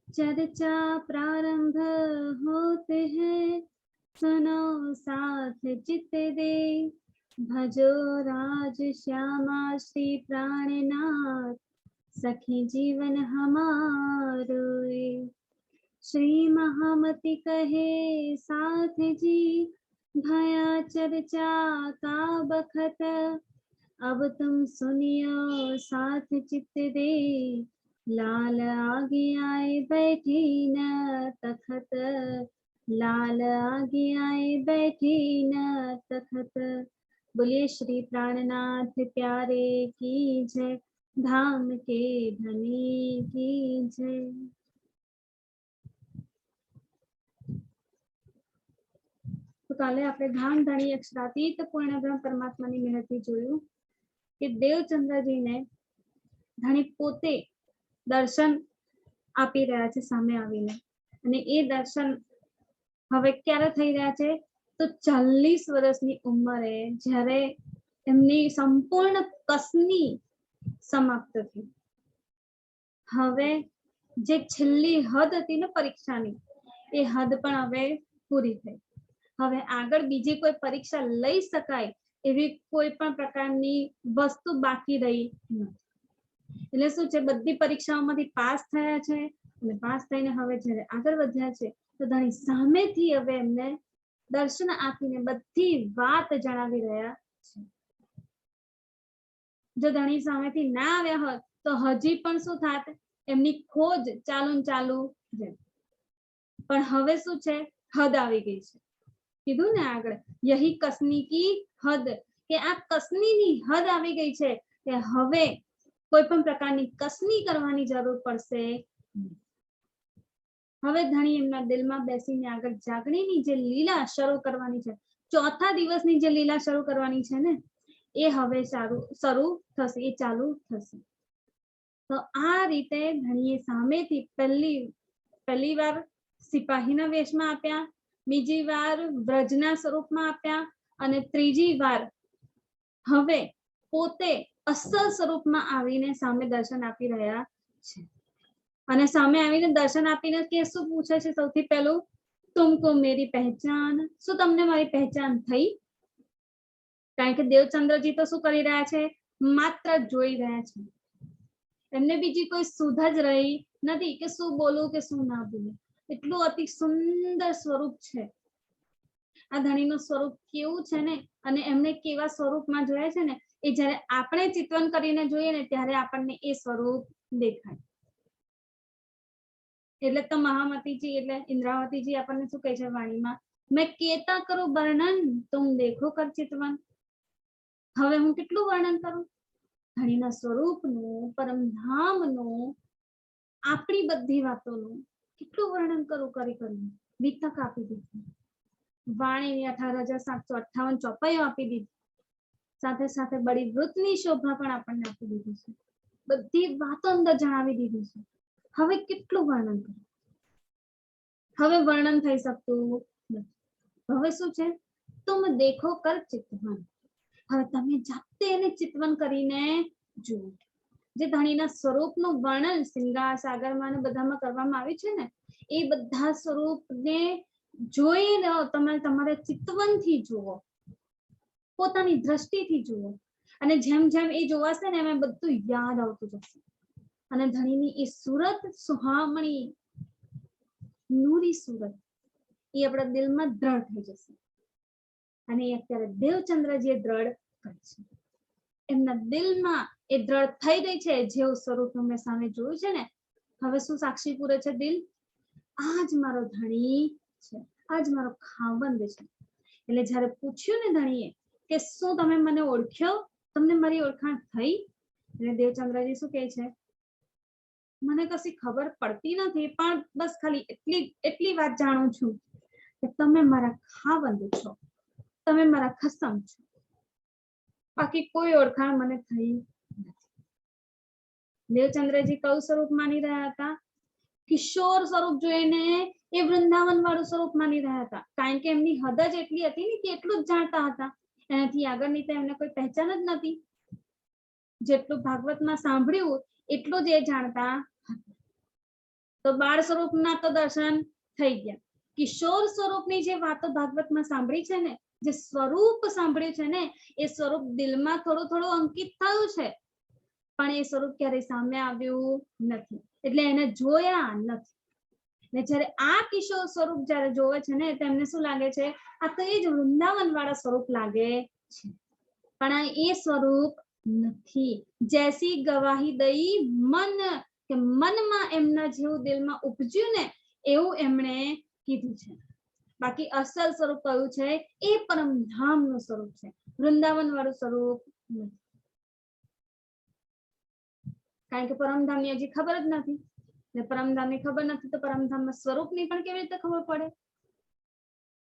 चर्चा प्रारंभ होते हैं, सुनो साथ चित्त दे, भजो राज श्यामा श्री प्राणनाथ, सखी जीवन हमारो। श्री महामति कहे साथ जी, भया चर्चा का बखत, अब तुम सुनियो साथ चित्त दे, लाल आगे आए बैठे न तखत, लाल आगे आए बैठे न तखत। बोलिए श्री प्राणनाथ प्यारे की जय, धाम के धनी की जय। तो काले આપણે ધામ ધણી અક્ષરાતીત પૂર્ણ બ્રહ્મ પરમાત્માની મહેરથી જોયું કે દેવચંદ્રજીને ધણી પોતે દર્શન આપી રહ્યા છે સામે આવીને, અને એ દર્શન હવે ક્યારે થઈ રહ્યા છે? તો 40 વર્ષની ઉંમરે, જ્યારે એમની સંપૂર્ણ કસની સમાપ્ત થઈ, હવે જે છેલ્લી હદ હતી ને પરીક્ષાની, એ હદ પણ હવે પૂરી થઈ. હવે આગળ બીજી કોઈ પરીક્ષા લઈ શકાય એવી કોઈ પણ પ્રકારની વસ્તુ બાકી રહી નથી. એટલે શું છે, બધી પરીક્ષાઓમાંથી પાસ થયા છે, અને પાસ થઈને હવે જ્યારે આગળ વધ્યા છે તો ધણી સામેથી હવે એમને દર્શન આપીને બધી વાત જણાવી રહ્યા છે. જો ધણી સામેથી ના આવ્યા હોત તો હજી પણ શું થાત, એમની ખોજ ચાલુ છે. પણ હવે શું છે, હદ આવી ગઈ છે. કીધું ને આગળ, યહી કસની કી હદ, કે આ કસનીની હદ આવી ગઈ છે કે હવે કોઈ પણ પ્રકારની કસની કરવાની જરૂર પડશે. હવે ધણી એમના દિલમાં બેસીને આગળ જાગણીની જે લીલા શરૂ કરવાની છે, ચોથા દિવસની જે લીલા શરૂ કરવાની છે ને, એ હવે શરૂ થશે, એ ચાલુ થશે. તો આ રીતે ધણીએ સામેથી પહેલી વાર સિપાહીના વેશમાં આપ્યા, બીજી વાર વ્રજના સ્વરૂપમાં આપ્યા, અને ત્રીજી વાર હવે પોતે અસલ સ્વરૂપમાં આવીને સામે દર્શન આપી રહ્યા છે. અને સામે આવીને દર્શન આપીને કે શું પૂછે છે? સૌથી પહેલું, તુમકો મેરી પહેચાન, શું તમને મારી પહેચાન થઈ? કારણ કે દેવચંદ્રજી તો શું કરી રહ્યા છે? માત્ર જોઈ રહ્યા છે. એમને બીજી કોઈ સુધ જ રહી નથી કે શું બોલું કે શું ના બોલું. એટલું અતિ સુંદર સ્વરૂપ છે આ ધણીનું સ્વરૂપ. કેવું છે ને, અને એમને કેવા સ્વરૂપમાં જોયા છે ને, એ જ્યારે આપણે ચિત્રણ કરીને જોઈએ ને ત્યારે આપણને એ સ્વરૂપ દેખાય. એટલે તો મહામતીજી એટલે ઇન્દ્રાવતીજી આપણને શું કહે છે વાણીમાં, મેં કેતા કરું વર્ણન, તુમ દેખો કર ચિતવન. હવે હું કેટલું વર્ણન કરું ધણીના સ્વરૂપનું, પરમધામનું, આપણી બધી વાતોનું કેટલું વર્ણન કરું કરી વિતક આપી દીધી. વાણીની 18,758 ચોપાઈઓ આપી દીધી, સાથે સાથે બડી વૃત્તની શોભા પણ આપણને આપી દીધી છે. બધી વાતો અંદર જણાવી દીધી છે. હવે કેટલું વર્ણન કરું? હવે વર્ણન થઈ શકતું નથી. હવે શું છે, તુમ દેખો કર ચિતવન. હવે તમે જાતે એને ચિતવન કરીને જુઓ. જે ધણીના સ્વરૂપનું વર્ણન સિંગાર સાગરમાં ને બધામાં કરવામાં આવ્યું છે ને, એ બધા સ્વરૂપને જોઈને તમે તમારે ચિતવનથી જુઓ, પોતાની દ્રષ્ટિથી જુઓ. અને જેમ જેમ એ જોવાશે ને એમ બધું યાદ આવતું જશે. અને ધણીની એ સુરત સુહામણી નૂરી સુરત એ આપણા દિલમાં દ્રઢ થઈ જશે. અને એ અત્યારે દેવચંદ્રજી દ્રઢ કરે છે. એમના દિલમાં એ દ્રઢ થઈ ગઈ છે. જેવું સ્વરૂપ મેં સામે જોયું છે ને, હવે શું સાક્ષી પૂરે છે દિલ? આજ મારો ધણી છે, આજ મારો ખાવંદ છે. એટલે જ્યારે પૂછ્યું ને ધણીએ કે શું તમે મને ઓળખ્યો, તમને મારી ઓળખાણ થઈ? એટલે દેવચંદ્રજી શું કહે છે, મને કશી ખબર પડતી નથી, પણ બસ ખાલી એટલી વાત જાણું છું કે તમે મારા ખાવંદ છો, તમે મારા ખસમ છો. બાકી કોઈ ઓળખાણ મને થઈ નથી. દેવચંદ્રજી કયું સ્વરૂપ માની રહ્યા હતા? કિશોર સ્વરૂપ જોઈને એ વૃંદાવન વાળું સ્વરૂપ માની રહ્યા હતા. કારણ કે એમની હદ જ એટલી હતી ને કે એટલું જ જાણતા હતા. એનાથી આગળની તો એમને કોઈ પહેચાન જ નથી. જેટલું ભાગવતમાં સાંભળ્યું એટલું જ એ જાણતા હતા. તો બાળ સ્વરૂપના તો દર્શન થઈ ગયા. કિશોર સ્વરૂપની જે વાતો ભાગવતમાં સાંભળી છે ને, જે સ્વરૂપ સાંભળ્યું છે ને, એ સ્વરૂપ દિલમાં થોડું થોડું અંકિત થયું છે, પણ એ સ્વરૂપ ક્યારેય સામે આવ્યું નથી, એટલે એને જોયા નથી. ને જ્યારે આ કિશોર સ્વરૂપ જ્યારે જોવે છે ને, તેમને શું લાગે છે? આ તો એ જ વૃંદાવન વાળા સ્વરૂપ લાગે છે, પણ આ એ સ્વરૂપ નથી. જૈસી ગવાહી દઈ મન, કે મનમાં એમના જેવું દિલમાં ઉપજ્યું ને એવું એમણે કીધું છે. બાકી અસલ સ્વરૂપ કયું છે? એ પરમધામનું સ્વરૂપ છે, વૃંદાવન વાળું સ્વરૂપ નથી. કારણ કે પરમધામની હજી ખબર જ નથી, ને પરમધામની ખબર નથી તો પરમધામના સ્વરૂપની પણ કેવી રીતે ખબર પડે?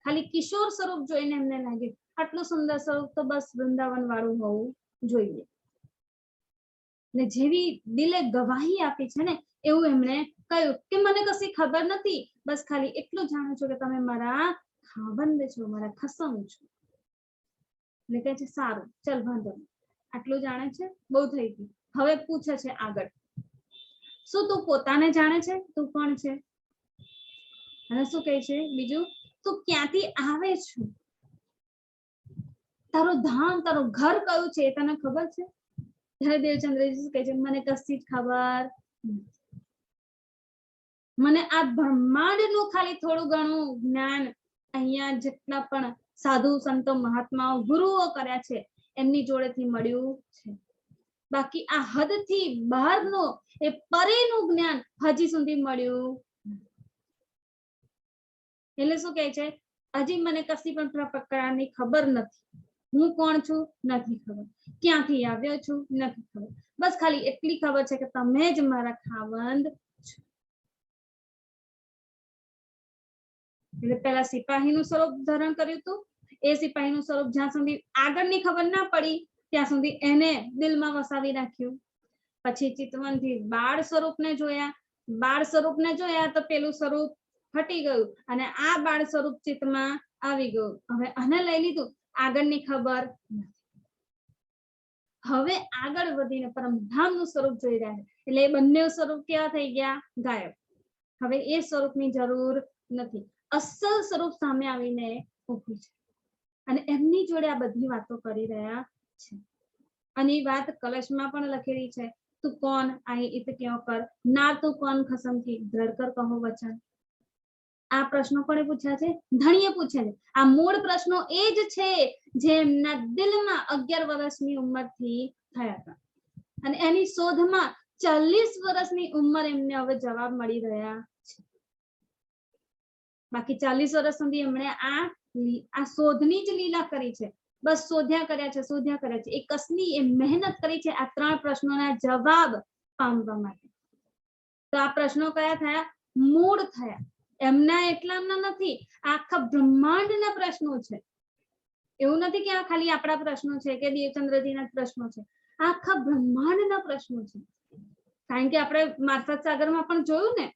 ખાલી કિશોર સ્વરૂપ જોઈને એમને લાગે આટલું સુંદર સ્વરૂપ તો બસ વૃંદાવન વાળું હોવું જોઈએ. ને જેવી દિલે ગવાહી આપી છે ને એવું એમણે કહ્યું કે મને કશી ખબર નથી, બસ ખાલી એટલું જાણું છું કે તમે મારા ખાવંદ છો, મારા ખસમ છો. એટલે કહે છે સારું, ચલ વાંધો નહીં, આટલું જાણે છે, બહુ થઈ ગયું. હવે પૂછે છે આગળ, શું તું પોતાને જાણે છે? તું કોણ છે? અને શું કહે છે બીજું? તું ક્યાંથી આવે છે? તારું ધામ, તારું ઘર કયું છે એ તને ખબર છે? ત્યારે દેવચંદ્રજી કહે છે મને કશી જ ખબર નથી. મને આ બ્રહ્માંડનું ખાલી થોડું ઘણું જ્ઞાન અહીંયા જેટલા પણ સાધુ સંતો મહાત્માઓ ગુરુઓ કર્યા છે એમની જોડેથી મળ્યું છે. બાકી આ હદથી બહારનું એ પરેનું જ્ઞાન હજી સુધી મળ્યું. એટલે શું કહે છે? હજી મને કશી પણ પ્રકારની ખબર નથી. હું કોણ છું? નથી ખબર. ક્યાંથી આવ્યો છું? નથી ખબર. બસ ખાલી એટલી ખબર છે કે તમે જ મારા ખાવંદ છો. એટલે પેલા સિપાહીનું સ્વરૂપ ધારણ કર્યું હતું. એ સિપાહીનું સ્વરૂપ જ્યાં સુધી આગળની ખબર ના પડી ત્યાં સુધી એને દિલમાં વસાવી રાખ્યું. પછી ચિતવનથી બાળ સ્વરૂપને જોયા. બાળ સ્વરૂપને જોયા તો પેલું સ્વરૂપ હટી ગયું અને આ બાળ સ્વરૂપ ચિત્તમાં આવી ગયું. હવે આને લઈ લીધું, આગળની ખબર નથી. હવે આગળ વધીને પરમધામનું સ્વરૂપ જોઈ રહ્યા છે, એટલે એ બંને સ્વરૂપ કેવા થઈ ગયા? ગાયબ. હવે એ સ્વરૂપની જરૂર નથી. અસલ સ્વરૂપ સામે આવીને ઊભું છે અને એમની જોડે આ બધી વાતો કરી રહ્યા છે. અને એ વાત કલશમાં પણ લખેલી છે, તું કોણ આઈ ઇત ક્યો કર, ના તું કોણ ખસમથી દ્રઢ કર કહો વચન. આ પ્રશ્નો કોણે પૂછ્યા છે? ધણીએ પૂછ્યા છે. આ મૂળ પ્રશ્નો એ જ છે જે એમના દિલમાં 11 વર્ષની ઉંમરથી થયા હતા અને એની શોધમાં 40 વર્ષની ઉંમર એમને હવે જવાબ મળી રહ્યા છે. બાકી 40 વર્ષ સુધી એમણે આ શોધની જ લીલા કરી છે. બસ શોધ્યા કર્યા છે, શોધ્યા કર્યા છે. એ કસની એ મહેનત કરી છે આ 3 પ્રશ્નોના જવાબ પામવા માટે. તો આ પ્રશ્નો કયા થયા? મૂળ થયા. એમના એટલાના નથી, આખા બ્રહ્માંડના પ્રશ્નો છે. એવું નથી કે આ ખાલી આપણા પ્રશ્નો છે કે દેવચંદ્રજીના પ્રશ્નો છે, આખા બ્રહ્માંડના પ્રશ્નો છે. કારણ કે આપણે માર્ફત સાગરમાં પણ જોયું ને,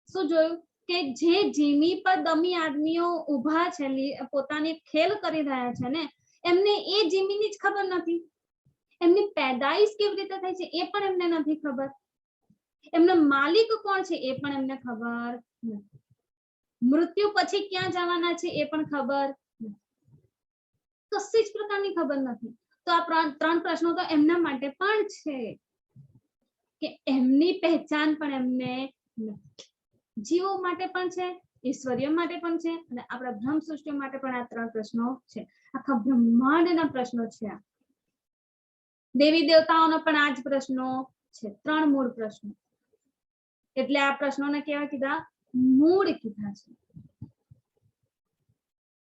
શું જોયું? કે જે જીમી પર દમી આદમીઓ ઉભા છે, પોતાની ખેલ કરી રહ્યા છે ને, એમને એ જીમીની જ ખબર નથી. એમની પેદાઈશ કેવી રીતે થઈ છે એ પણ એમને નથી ખબર. એમનો માલિક કોણ છે એ પણ એમને ખબર નથી. મૃત્યુ પછી ક્યાં જવાના છે એ પણ ખબર નથી. કશી જ પ્રકારની ખબર નથી. તો આ 3 પ્રશ્નો તો એમના માટે પણ છે કે એમની પહેચાન પણ એમને નથી. જીવો માટે પણ છે, ઈશ્વરીય માટે પણ છે અને આપણા બ્રહ્મ સૃષ્ટિ માટે પણ આ 3 પ્રશ્નો છે. આખા બ્રહ્માંડના પ્રશ્નો છે. આ દેવી દેવતાઓનો પણ આ જ પ્રશ્નો છે, 3 મૂળ પ્રશ્નો. એટલે આ પ્રશ્નોને કેવા કીધા? મૂળ કીધા છે.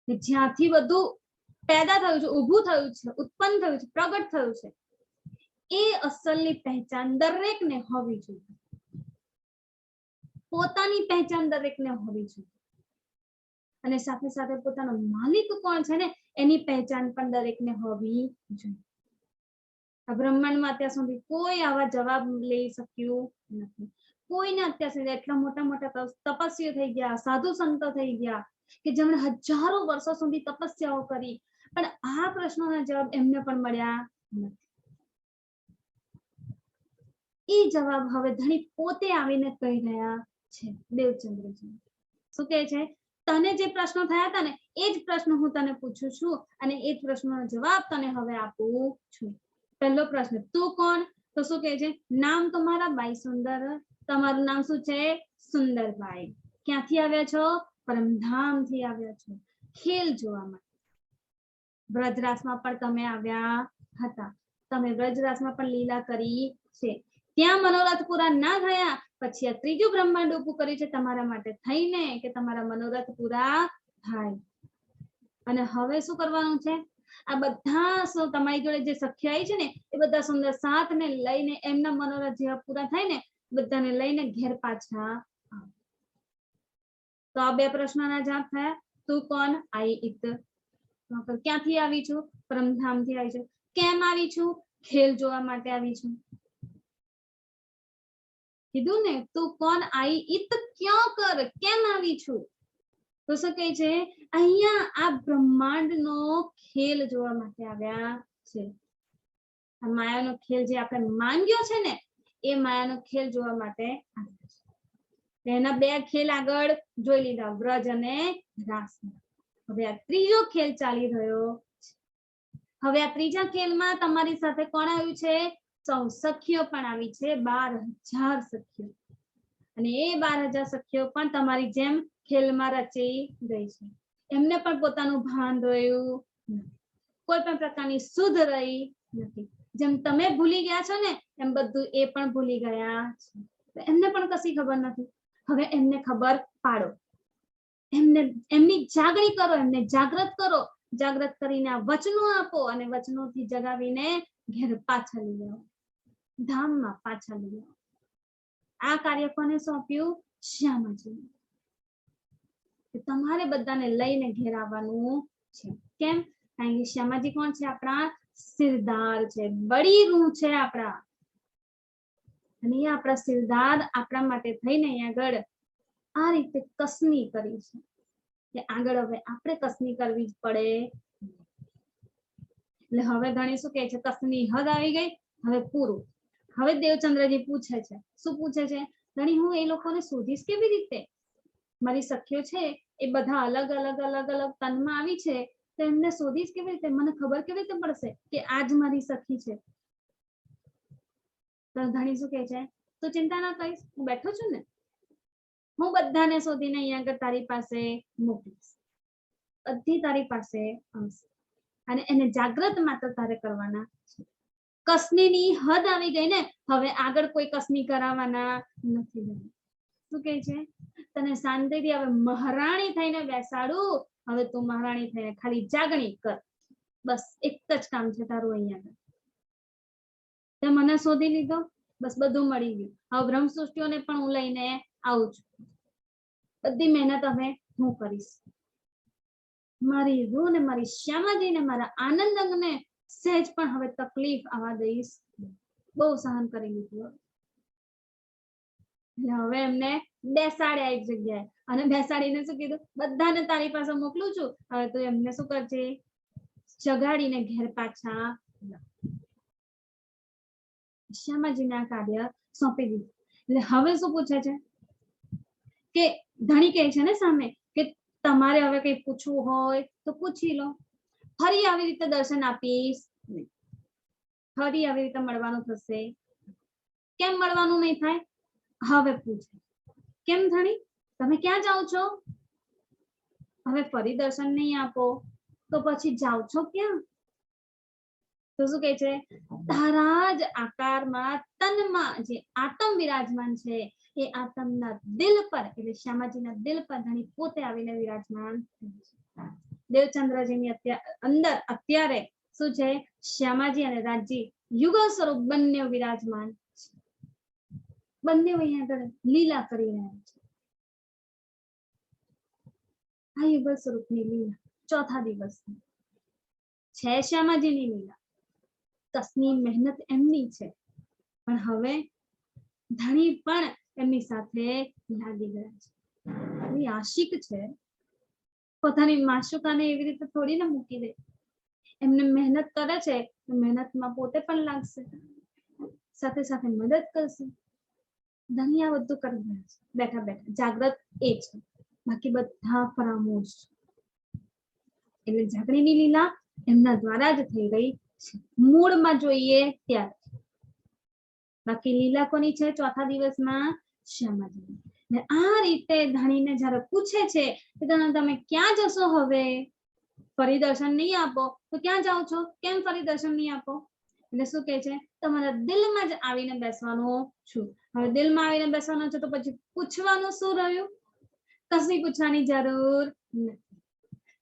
જ્યાંથી બધું પેદા થયું છે, ઊભું થયું છે, ઉત્પન્ન થયું છે, પ્રગટ થયું છે, એ અસલની પહેચાન દરેકને હોવી જોઈએ. પોતાની પહેચાન દરેકને હોવી જોઈએ અને સાથે સાથે પોતાનો માલિક કોણ છે ને એની પહેચાન પણ દરેકને હોવી જોઈએ. આ બ્રહ્માંડમાં અત્યાર સુધી કોઈ આવા જવાબ લઈ શક્યું નથી. કોઈને અત્યાર સુધી એટલા મોટા મોટા તપસ્વીઓ થઈ ગયા, સાધુ સંતો થઈ ગયા કે જેમણે હજારો વર્ષો સુધી તપસ્યાઓ કરી, પણ આ પ્રશ્નોના જવાબ એમને પણ મળ્યા નથી. એ જવાબ હવે ધણી પોતે આવીને કહી રહ્યા છે દેવચંદ્રજી. શું કહે છે? તને જે પ્રશ્નો થયા હતા ને એ જ પ્રશ્ન હું તને પૂછું છું અને એ જ પ્રશ્નનો જવાબ તને હવે આપું છું. પહેલો પ્રશ્ન, તું કોણ? તો શું કહે છે? નામ તમારા બાઈ સુંદર. તમારું નામ શું છે? સુંદરબાઈ. ક્યાંથી આવ્યા છો? પરમધામથી આવ્યા છો ખેલ જોવા માટે. બ્રજરાસમાં પણ તમે આવ્યા હતા. તમે બ્રજરાસમાં પણ લીલા કરી છે. ત્યાં મનોરથ પૂરા ના થયા પછી આ ત્રીજું બ્રહ્માંડ ઊભું કર્યું છે તમારા માટે થઈને કે તમારા મનોરથ પૂરા થાય. અને હવે શું કરવાનું છે? આ બધા તમારી જોડે જે સખ્ય આવી છે ને એ બધા સુંદર સાથને લઈને એમના મનોરથ જેવા પૂરા થાય ને બધાને લઈને ઘેર પાછા આવો. તો આ બે પ્રશ્નોના જવાબ થયા. તું કોણ? આઈ ઇત. ક્યાંથી આવી છું? પરમધામથી આવી છું. કેમ આવી છું? ખેલ જોવા માટે આવી છું. કીધું ને, તું કોણ? આઈ ઇત ક્યાં કર? કેમ આવી છું? તો શું કહે છે? અહીંયા આ બ્રહ્માંડનો ખેલ જોવા માટે આવ્યા છે. આ માયાનો ખેલ જે આપણે માંગ્યો છે ને એ માયાનો ખેલ જોવા માટે આવ્યા છે. એના બે ખેલ આગળ જોઈ લીધા, વ્રજ અને રાસ. હવે આ ત્રીજો ખેલ ચાલી રહ્યો છે. હવે આ ત્રીજા ખેલમાં તમારી સાથે કોણ આવ્યું છે? સખીઓ પણ આવી છે, 12,000 સખીઓ. અને એ 12,000 સખીઓ પણ તમારી જેમ ખેલમાં રચી ગઈ છે. એમને પણ પોતાનું ભાન રહ્યું નથી. કોઈ પણ પ્રકારની શુદ્ધ રહી નથી. જેમ તમે ભૂલી ગયા છો ને એમ બધું એ પણ ભૂલી ગયા છે. એમને પણ કશી ખબર નથી. હવે એમને ખબર પાડો, એમની જાગણી કરો, એમને જાગૃત કરો. જાગૃત કરીને આ વચનો આપો અને વચનોથી જગાવીને ઘેર પાછા લઈ આવો, ધામમાં પાછા લઈ આવો. આ કાર્ય કોને સોંપ્યું? શ્યામાજી. તમારે બધાને લઈને ઘેર આવવાનું છે. કેમ? કારણ કે શ્યામાજી કોણ છે? આપણા સિરદાર છે, બડી રૂહ છે આપણા. અને એ આપણા સિરદાર આપણા માટે થઈને અહીંયા આગળ આ રીતે કસની કરી છે કે આગળ હવે આપણે કસની કરવી જ પડે. એટલે હવે ધણી શું કહે છે? કસની હદ આવી ગઈ, હવે પૂરું. હવે દેવચંદ્રજી પૂછે છે, શું પૂછે છે? ધણી હું એ લોકોને શોધીશ કેવી રીતે? મારી સખીઓ છે એ બધા અલગ અલગ અલગ અલગ તનમાં આવી છે તો એમને શોધીશ કેવી રીતે? મને ખબર કેવી રીતે પડશે કે આજ મારી સખી છે? તો ધણી શું કહે છે? તું ચિંતા ના કરીશ, હું બેઠો છું ને, હું બધાને શોધીને અહીંયા આગળ તારી પાસે મોકલીશ. બધી તારી પાસે આવશે અને એને જાગૃત માત્ર તારે કરવાના છે. કસનીની હદ આવી ગઈ ને, હવે આગળ કોઈ કસની કરાવવાના નથી. શું કહે છે? તને શાંતિથી હવે મહારાણી થઈને બેસાડું. હવે તું મહારાણી થઈને ખાલી જાગણી કર, બસ એક જ કામ છે તારું. અહીંયા તે મને શોધી લીધો, બસ બધું મળી ગયું. હવે બ્રહ્મ સૃષ્ટિઓને પણ હું લઈને આવું છું. બધી મહેનત હવે હું કરીશ. મારી રૂહ ને મારી શ્યામાજી ને મારા આનંદ અંગને સહેજ પણ હવે તકલીફ આવવા દઈશ. બહુ સહન કરી લીધું. હવે એમને બેસાડ્યા એક જગ્યાએ અને બેસાડીને શું કીધું? બધાને તારી પાસે મોકલું છું. હવે તું એમને શું કરજે? જગાડીને ઘેર પાછા. શ્યામાજીને આ કાર્ય સોંપી દીધું. એટલે હવે શું પૂછે છે કે ધણી કહે છે ને સામે કે તમારે હવે કઈ પૂછવું હોય તો પૂછી લો. ફરી આવી રીતે દર્શન આપીશ નહીં. ફરી આવી રીતે મળવાનું થશે. કેમ મળવાનું નહીં થાય? હવે પૂછે, કેમ ધણી તમે ક્યાં જાઓ છો? હવે ફરી દર્શન નહીં આપો તો પછી જાઓ છો ક્યાં? તો શું કહે છે? તારા જ આકારમાં તનમાં જે આત્મ વિરાજમાન છે એ આત્મના દિલ પર, એટલે શ્યામાજીના દિલ પર ધણી પોતે આવીને વિરાજમાન. દેવચંદ્રજીની અંદર અત્યારે શું છે? શ્યામાજી અને રાજજી યુગલ સ્વરૂપ બંને વિરાજમાન છે. બંને અહીંયા આગળ લીલા કરી રહ્યા છે. આ યુગલ સ્વરૂપની લીલા ચોથા દિવસ છે. શ્યામાજીની લીલા કસની મહેનત એમની છે, પણ હવે ધણી પણ એમની સાથે લાગી ગયા છે. એ આશિક છે, પોતાની માશુકાને એવી રીતે થોડી ને મૂકી દે. એમને મહેનત કરે છે, મહેનતમાં પોતે પણ લાગશે, સાથે સાથે મદદ કરશે. ધણી આ બધું કરી રહ્યા છે બેઠા બેઠા, જાગ્રત એ છે, બાકી બધા ફરામોશ. એટલે જાગણીની લીલા એમના દ્વારા જ થઈ રહી છે, મૂળમાં જોઈએ ત્યારે. બાકી લીલા કોની છે ચોથા દિવસમાં? શ્યામાજીની. ને આ રીતે ધણીને જ્યારે પૂછે છે કે તમે ક્યાં જશો હવે, ફરી દર્શન નહીં આપો તો ક્યાં જાઓ છો, કેમ ફરી દર્શન નહીં આપો? એટલે શું કહે છે, તમારા દિલમાં જ આવીને બેસવાનું છું. હવે દિલમાં આવીને બેસવાનું છે તો પછી પૂછવાનું શું રહ્યું? કશી પૂછવાની જરૂર નથી.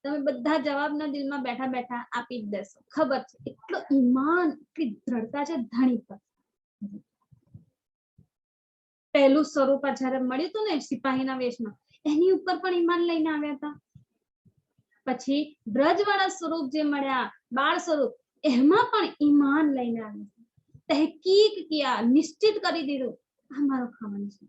તમે બધા જવાબના દિલમાં બેઠા બેઠા આપી જ દેશો. ખબર છે, એટલો ઈમાન, એટલી દ્રઢતા છે ધણી પર. પહેલું સ્વરૂપ જયારે મળ્યું હતું ને સિપાહીના વેશમાં, એની ઉપર પણ ઈમાન લઈને આવ્યા હતા. પછી બ્રજવાળા સ્વરૂપ જે મળ્યા, બાળ સ્વરૂપ, એમાં પણ ઈમાન લઈને આવ્યા. તહકીક કિયા, નિશ્ચિત કરી દીધું આ મારો ખાવાનું છે.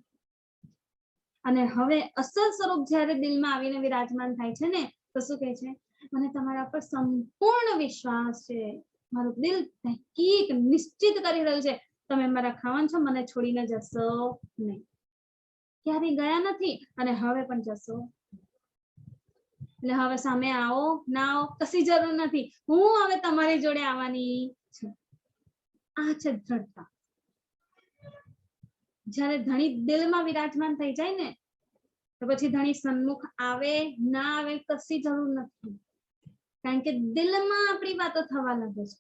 અને હવે અસલ સ્વરૂપ જ્યારે દિલમાં આવીને વિરાજમાન થાય છે ને તો શું કહે છે, મને તમારા પર સંપૂર્ણ વિશ્વાસ છે. મારું દિલ તહકીક નિશ્ચિત કરી રહ્યું છે તમે મારા ખાવાનું છો, મને છોડીને જશો નહીં. ક્યારેય ગયા નથી અને હવે પણ જશો. એટલે હવે સામે આવો ના આવો કશી જરૂર નથી, હું હવે તમારી જોડે આવવાની છું. આ છે દ્રઢતા. જ્યારે ધણી દિલમાં વિરાજમાન થઈ જાય ને તો પછી ધણી સન્મુખ આવે ના આવે કશી જરૂર નથી, કારણ કે દિલમાં આપણી વાતો થવા લાગે છે.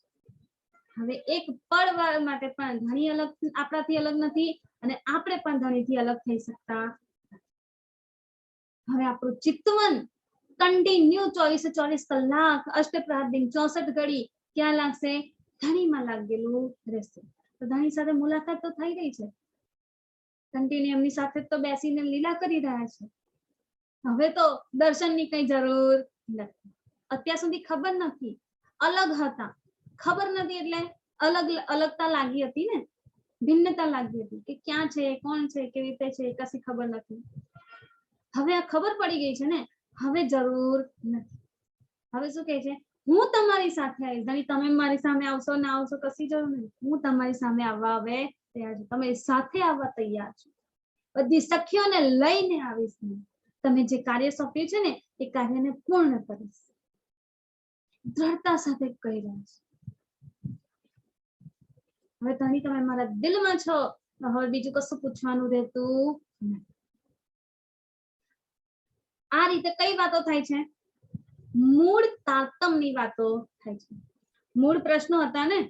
હવે એક પળ માટે પણ ધણી અલગ આપણાથી અલગ નથી અને આપણે પણ ધણીથી અલગ થઈ શકતા. હવે આપણું ચિતવન કન્ટિન્યુ 24/24 કલાક અષ્ટપ્રહર દિન 64 ઘડી ક્યાં લાગશે? ધણીમાં લાગેલું રહેશે. તો ધણી સાથે મુલાકાત તો થઈ રહી છે, કન્ટિન્યુ એમની સાથે તો બેસીને લીલા કરી રહ્યા છે. હવે તો દર્શનની કઈ જરૂર નથી. અત્યાર સુધી ખબર નથી, અલગ હતા, ખબર નથી એટલે અલગતા લાગી હતી ને, ભિન્નતા લાગી હતી કે ક્યાં છે, કોણ છે, કેવી રીતે છે, કશી ખબર નથી. હવે આ ખબર પડી ગઈ છે ને, હવે જરૂર નથી. હવે શું કહે છે, હું તમારી સાથે આવીશ. ધણી તમે મારી સામે આવશો ના આવશો કશી જરૂર નથી, હું તમારી સામે આવવા હવે તૈયાર છું. તમે સાથે આવવા તૈયાર છો. બધી સખીઓને લઈને આવીશ. તમે જે કાર્ય સોંપ્યું છે ને એ કાર્યને પૂર્ણ કરીશ. દ્રઢતા સાથે કહી રહ્યા છે. હવે ધણી તમે મારા દિલમાં છો, હવે બીજું કશું પૂછવાનું રહેતું નથી. આ રીતે કઈ વાતો થાય છે? મૂળ તારતમની વાતો થાય છે. મૂળ પ્રશ્નો હતા ને,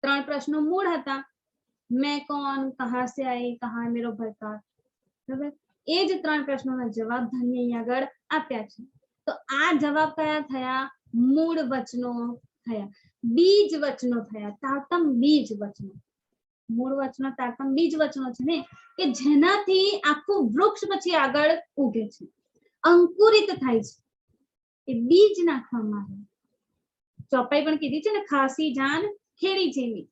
3 પ્રશ્નો મૂળ હતા. મેં કોણ, કહા સે આઈ, કહા મેરો ભરતા. બરાબર, એ જ 3 પ્રશ્નોના જવાબ ધણી અહીં આગળ આપ્યા છે. તો આ જવાબ કયા થયા? મૂળ વચનો થયા, બીજ વચનો થયા, તારતમ બીજ વચનો. મૂળ વચનો તારતમ બીજ વચનો છે ને કે જેનાથી આખું વૃક્ષ પછી આગળ ઉગે છે, અંકુરિત થાય છે. એ બીજ નાખવામાં આવે. ચોપાઈ પણ કીધી છે ને, ખાસી જાન ખેડી જેમી.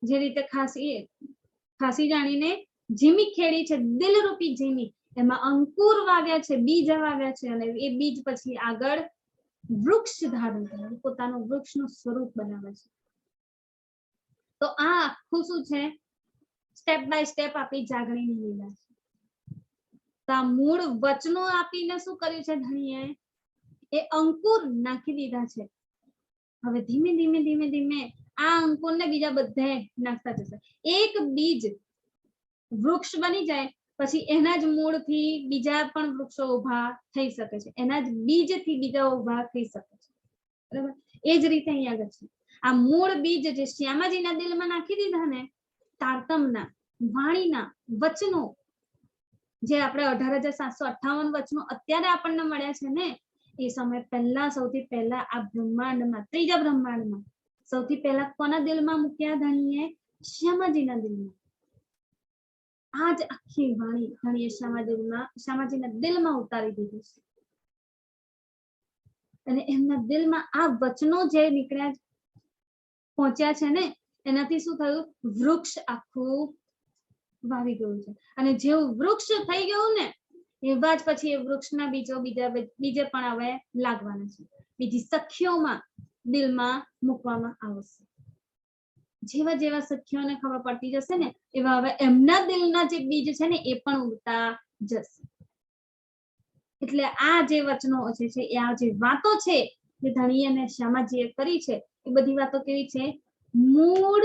જે રીતે ખાસી જાણીને જીમી ખેડી છે, દિલરૂપી જીમી, એમાં અંકુર વાવ્યા છે, બીજ વાવ્યા છે અને એ બીજ પછી આગળ વૃક્ષ ધારણ કરે, પોતાનું વૃક્ષનું સ્વરૂપ બનાવે છે. તો આ આખું શું છે? સ્ટેપ બાય સ્ટેપ આપણી જાગણીની લીલા છે. તો આ મૂળ વચનો આપીને શું કર્યું છે ધણીએ? એ અંકુર નાખી દીધા છે. હવે ધીમે ધીમે ધીમે ધીમે આ અંકુરને બીજા બધે નાખતા જશે. એક બીજ વૃક્ષ બની જાય પછી એના જ મૂળથી બીજા પણ વૃક્ષો ઉભા થઈ શકે છે, એના જ બીજથી બીજા ઉભા થઈ શકે છે. બરાબર, એ જ રીતે અહીંયા આગળ છે. આ મૂળ બીજ જે શ્યામાજીના દિલમાં નાખી દીધા ને, તારતમના વાણીના વચનો, જે આપણે 18,758 વચનો અત્યારે આપણને મળ્યા છે ને, એ સમય પહેલા સૌથી પહેલા આ બ્રહ્માંડમાં, ત્રીજા બ્રહ્માંડમાં સૌથી પહેલા કોના દિલમાં મૂક્યા ધણીએ? શ્યામાજીના દિલમાં. આ જ આખી વાણી ધણીએ શ્યામાજીના દિલમાં ઉતારી દીધી છે. અને એમના દિલમાં આ વચનો જે નીકળ્યા પહોંચ્યા છે ને, એનાથી શું થયું? વૃક્ષ આખું વાવી ગયું છે. અને જેવું વૃક્ષ થઈ ગયું ને એવા જ પછી એ વૃક્ષના બીજે પણ હવે લાગવાના છે, બીજી સખીઓમાં દિલમાં મૂકવામાં આવશે. જેવા જેવા સખીઓને ખબર પડતી જશે ને એવા હવે એમના દિલના જે બીજ છે ને એ પણ ઉગતા જશે. એટલે આ જે વચનો છે એ આ જે વાતો છે જે ધણી અને શ્યામાજીએ કરી છે એ બધી વાતો કેવી છે? મૂળ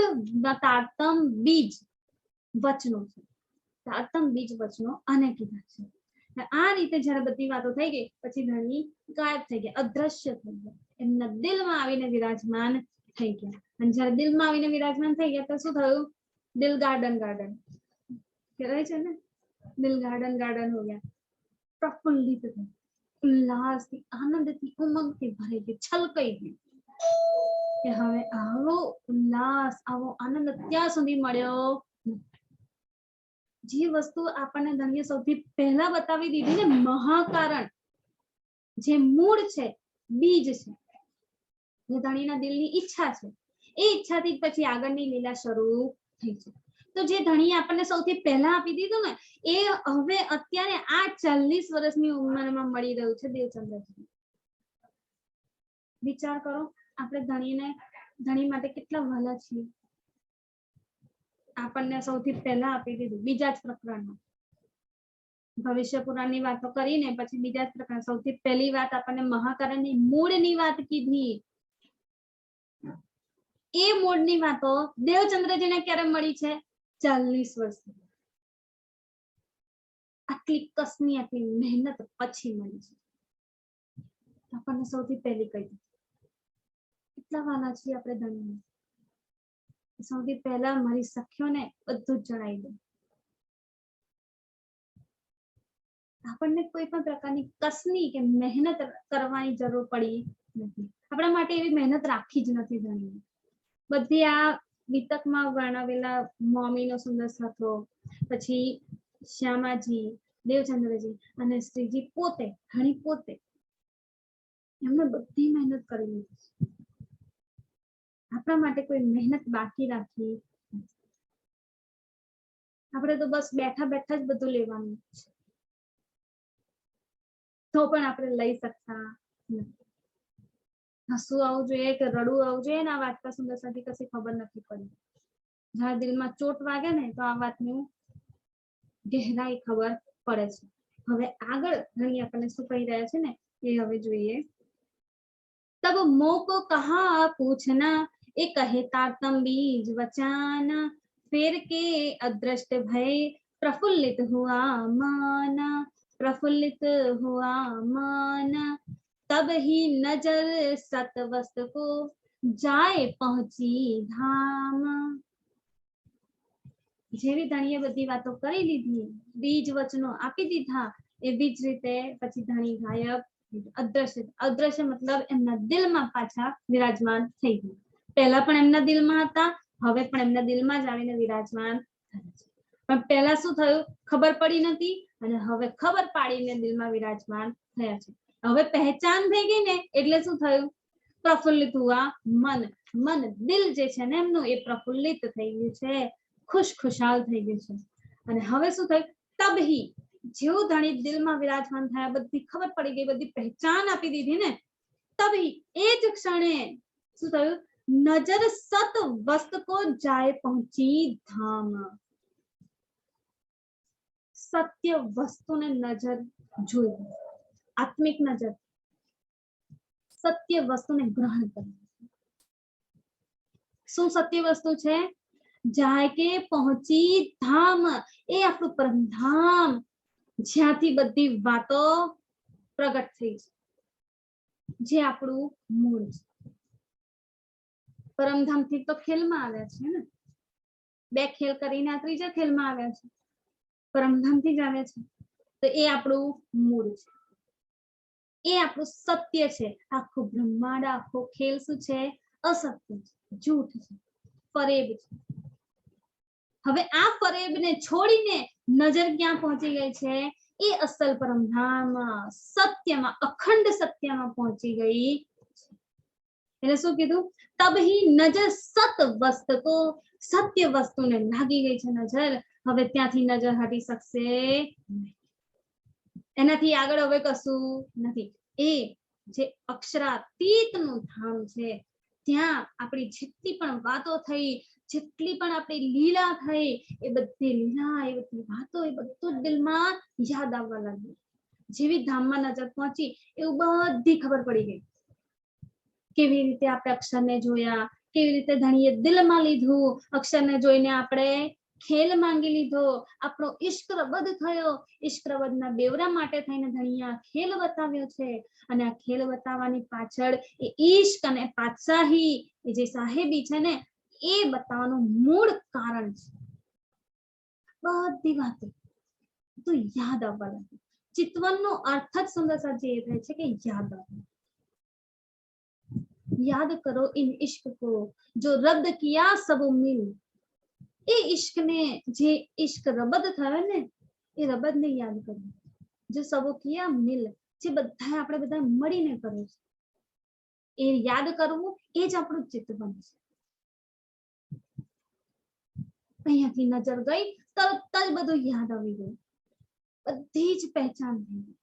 તાતમ બીજ વચનો છે. તાતમ બીજ વચનો આને કીધા છે. આ રીતે જયારે બધી વાતો થઈ ગઈ પછી ધણી ગાયબ થઈ ગયા, અદ્રશ્ય થઈ ગયા, એમના દિલમાં આવીને વિરાજમાન થઈ ગયા. અને જયારે દિલમાં આવીને વિરાજમાન થઈ ગયા તો શું થયું? દિલ ગાર્ડન ગાર્ડન કહેવાય છે ને, દિલ ગાર્ડન ગાર્ડન હો ગયા, પ્રફુલ્લિત થઈ, ઉલ્લાસથી, આનંદથી, ઉમંગથી ભરાઈ ગઈ, છલકાઈ ગઈ કે હવે આવો ઉલ્લાસ, આવો આનંદ અત્યાર સુધી મળ્યો. જે વસ્તુ આપણને ધણીએ સૌથી પહેલા બતાવી દીધી ને, મહાકારણ, જે મૂળ છે, બીજ છે, જે ધણીના દિલની ઈચ્છા છે, એ ઈચ્છાથી પછી આગળની લીલા શરૂ થઈ છે. તો જે ધણીએ આપણને સૌથી પહેલા આપી દીધું ને એ હવે અત્યારે આ 40 વર્ષની ઉંમરમાં મળી રહ્યું છે દેવચંદ્રજી. વિચાર કરો, આપણે ધણી માટે કેટલા વહાલા છીએ. આપણને સૌથી પહેલા આપી દીધું બીજા જ પ્રકરણમાં. ભવિષ્ય પુરાણની વાતો કરીને પછી બીજા જ પ્રકરણ સૌથી પહેલી વાત આપણને મહાકારણની મૂળની વાત કીધી. એ મૂળની વાતો દેવચંદ્રજીને ક્યારે મળી છે? 40 વર્ષ. આટલી કસની, આટલી મહેનત પછી મળી છે. આપણને સૌથી પહેલી કહી દીધી. કેટલા વાલા છીએ આપણે ધણીને. સૌથી પહેલા મારી સખીઓને બધું જ જણાવી દઉં. આપણને કોઈ પણ પ્રકારની કસની કે મહેનત કરવાની જરૂર પડી નથી. આપણા માટે એવી મહેનત રાખી જ નથી ધણીએ. બધી આ વિતકમાં વર્ણવેલા મોમીનો સુંદર સાથો, પછી શ્યામાજી, દેવચંદ્રજી અને શ્રીજી પોતે, ધણી પોતે, એમને બધી મહેનત કરી લીધી. આપણા માટે કોઈ મહેનત બાકી રાખી. આપણે તો બસ બેઠા બેઠા જ બધું લેવાનું છે, તો પણ આપણે લઈ શકતા નથી. હસવું આવવું જોઈએ કે રડવું આવવું જોઈએ ને આ વાંચતા સુંદર સાથી કશી ખબર નથી પડી. જયારે દિલમાં ચોટ વાગે ને તો આ વાતનું ગહેરાઈ ખબર પડે છે. હવે આગળ ધણી આપણને શું કહી રહ્યા છે ને એ હવે જોઈએ. તબ મોકો કહા પૂછના એ કહે તાતમ બીજ વચાના ફેર કે અદ્રષ્ટ ભય પ્રફુલ્લિત હુઆ માના प्रफुल्लित हुआ मन तब ही नजर सतवस्त को जाए पहुंची धाम. જેવી ધણીએ બધી વાતો કરી લીધી, બીજ વચનો આપી દીધા, એવી જ રીતે પછી ધણી ગાયબ, અદ્રશ્ય. અદ્રશ્ય મતલબ એમના દિલમાં પાછા વિરાજમાન થઈ ગયા. પહેલા પણ એમના દિલમાં હતા, હવે પણ એમના દિલમાં જ આવીને વિરાજમાન થયા છે. પણ પહેલા શું થયું ખબર પડી નથી અને હવે ખબર પાડીને દિલમાં વિરાજમાન થયા છે. હવે પહેચાન થઈ ગઈ ને એટલે શું થયું? પ્રફુલ્લિત હુઆ મન. મન, દિલ જે છે ને એમનું એ પ્રફુલ્લિત થઈ ગયું છે, ખુશખુશાલ થઈ ગયું છે. અને હવે શું થયું? તબહી, જેવું ધણી દિલમાં વિરાજમાન થયા, બધી ખબર પડી ગઈ, બધી પહેચાન આપી દીધી ને, તબહી એ જ ક્ષણે શું થયું? નજર સત વસ્ત કો જાય પહોંચી ધામ. સત્ય વસ્તુને નજર જોઈ, આત્મિક નજર, સત્ય વસ્તુને ગ્રહણ કરી. શું સત્ય વસ્તુ છે? જાય કે પહોંચી ધામ, એ આપણું પરમધામ, જ્યાંથી બધી વાતો પ્રગટ થઈ છે, જે આપણું મૂળ છે. પરમધામ થી તો ખેલમાં આવ્યા છે ને, 2 ખેલ કરીને આ 3જા ખેલમાં આવ્યા છે, પરમધામથી જ આવે છે. તો એ આપણું મૂળ છે, એ આપણું સત્ય છે. આખું બ્રહ્માંડ, આખો ખેલ શું છે? અસત્ય છે, જૂઠ છે, ફરેબ છે. હવે આ ફરેબને છોડીને નજર ક્યાં પહોંચી ગઈ છે? એ અસલ પરમધામમાં, સત્યમાં, અખંડ સત્યમાં પહોંચી ગઈ. એટલે શું કીધું? તબહી નજર સત વસ્ત કો, સત્ય વસ્તુને લાગી ગઈ છે નજર. હવે ત્યાંથી નજર હટી શકશે નહીં. એનાથી આગળ હવે કશું નથી. એ જે અક્ષરાતીતનું ધામ છે, ત્યાં આપણી જેટલી પણ વાતો થઈ, જેટલી પણ આપણી લીલા થઈ એ બધી લીલા, એ બધી વાતો, એ બધું જ દિલમાં યાદ આવવા લાગ્યું. જેવી ધામમાં નજર પહોંચી એવું બધી ખબર પડી ગઈ. કેવી રીતે આપણે અક્ષરને જોયા, કેવી રીતે ધણીએ દિલમાં લીધું, અક્ષરને જોઈને આપણે ખેલ માંગી લીધો, આપણો ઇશ્ક રબદ થયો. ઇશ્ક રબદના બેવરા માટે થઈને ધણીએ આ ખેલ બતાવ્યો છે. અને આ ખેલ બતાવવાની પાછળ એ ઇશ્ક અને પાતશાહી, એ જે સાહેબી છે ને, એ બતાવવાનું મૂળ કારણ છે. બધી વાતો તો યાદ આવવા લાગી. ચિતવનનો અર્થ જ સુંદર સાજી એ થાય છે કે યાદ આવવું. याद करो इन इश्क को जो रब्द किया सब मिल. એ ઇશ્ક ને, જે ઇશ્ક રબદ થયો ને, એ રબદ ને યાદ કરો. જો સબો કિયા મિલ, જે બધા આપણે બધા મળીને કરે છે, એ યાદ કરવું એ જ આપણું ચિતવન છે. અહીંયાથી નજર ગઈ, તરત જ બધું યાદ આવી ગયું, બધી જ પહેચાન થઈ ગઈ.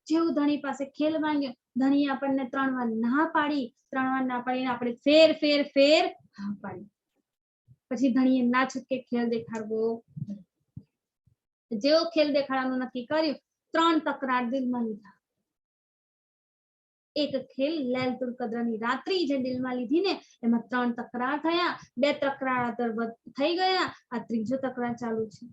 જેવું ધણી પાસે ખેલ માંગ્યો, ધણી આપણને 3 વાર ના પાડી, 3 વાર ના પાડીને આપણે ફેર ફેર ફેર હા પાડી. પછી ધણીએ ના છૂટકે ખેલ દેખાડવો. જેવો ખેલ દેખાડવાનું નક્કી કર્યું, 3 તકરાર દિલમાં લીધા. એક ખેલ લૈલતુલ કદ્રની રાત્રિ જે દિલમાં લીધી ને, એમાં 3 તકરાર થયા, 2 તકરાર થઈ ગયા, આ ત્રીજો તકરાર ચાલુ છે.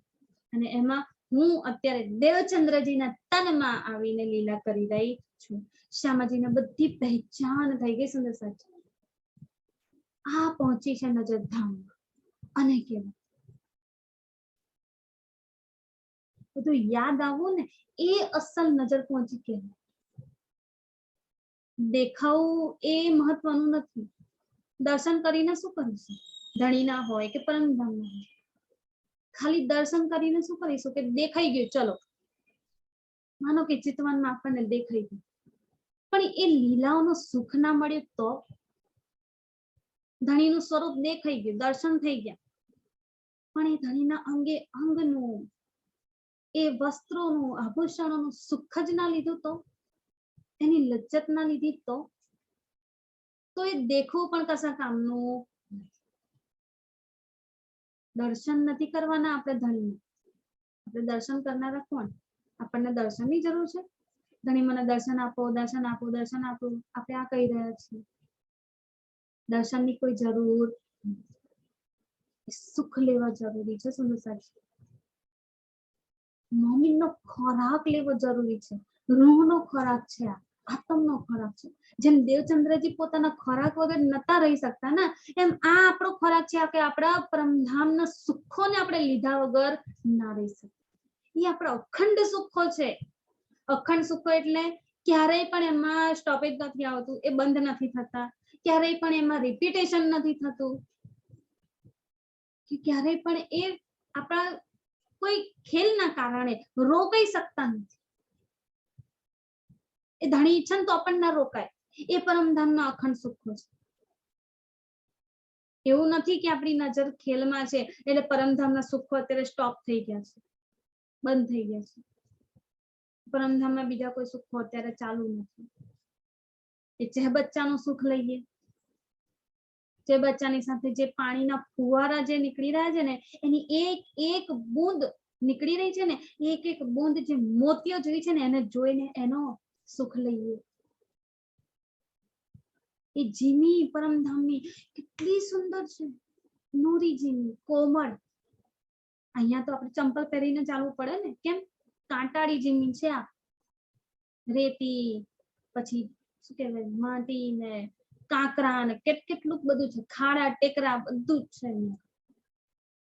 અને એમાં હું અત્યારે દેવચંદ્રજીના તનમાં આવીને લીલા કરી રહી છું. શ્યામાજીને બધી પહેચાન થઈ ગઈ સુંદર સાજી. આ પહોંચી છે નજર ધામમાં. અને કેવું બધું યાદ આવવું ને, એ અસલ નજર પહોંચી કહેવાય. દેખાવું એ મહત્વનું નથી. દર્શન કરીને શું કરીશું? ધણીના હોય કે પરમધામના હોય, ખાલી દર્શન કરીને શું કરીશું કે દેખાઈ ગયું, ચલો માનો કે ચિતવનમાં આપણને દેખાઈ ગયું, પણ એ લીલાઓનો સુખ ના મળ્યું તો? ધણીનું સ્વરૂપ દેખાઈ ગયું, દર્શન થઈ ગયા, પણ એ ધણીના અંગે અંગનું, એ વસ્ત્રોનું, આભૂષણોનું સુખ જ ના લીધું તો? એની લજ્જત ના લીધી તો એ દેખવું પણ કશા કામનું. દર્શન નથી કરવાના આપણે ધણીને. આપણે દર્શન કરનારા કોણ? આપણને દર્શનની જરૂર છે. ધણી મને દર્શન આપો, દર્શન આપો, દર્શન આપો, આપણે આ કહી રહ્યા છીએ. દર્શનની કોઈ જરૂર, સુખ લેવા જરૂરી છે સુંદર સાજી. મોમીનનો ખોરાક લેવો જરૂરી છે. રૂહનો ખોરાક છે, આ આત્મનો ખોરાક છે. જેમ દેવચંદ્રજી પોતાના ખોરાક વગર નતા રહી શકતા ને, એમ આ આપણો ખોરાક છે કે આપણા પરમધામના સુખોને આપણે લીધા વગર ના રહી શકીએ. એ આપણા અખંડ સુખો છે. અખંડ સુખો એટલે ક્યારેય પણ એમાં સ્ટોપેજ નથી આવતું, એ બંધ નથી થતા, ક્યારેય પણ એમાં રિપીટેશન નથી થતું, કે ક્યારેય પણ એ આપણા કોઈ ખેલના કારણે રોકાઈ શકતા નથી. એ ધણી ઈચ્છે તો પણ ના રોકાય. એ પરમધામના અખંડ સુખો છે. એવું નથી કે આપણી નજર ખેલમાં છે એટલે પરમધામના સુખો અત્યારે સ્ટોપ થઈ ગયા છે, બંધ થઈ ગયા છે. પરમધામના બીજા કોઈ સુખો અત્યારે ચાલુ નથી. એ ચહેબચ્ચાનું સુખ લઈએ, ચહેબચ્ચાની સાથે જે પાણીના ફુવારા જે નીકળી રહ્યા છે ને, એની એક એક બૂંદ નીકળી રહી છે ને, એક એક બૂંદ જે મોતીઓ જેવી છે ને, એને જોઈને એનો સુખ લઈએ. એ જીમી પરમધામની કેટલી સુંદર છે, નૂરી જીમી, કોમળ. અહીંયા તો આપણે ચંપલ પહેરીને ચાલવું પડે ને, કેમ? કાંટાળી જીમી છે આ. રેતી, પછી શું કહેવાય, માટી ને કાંકરા ને કેટલું બધું છે, ખાડા ટેકરા બધું જ છે.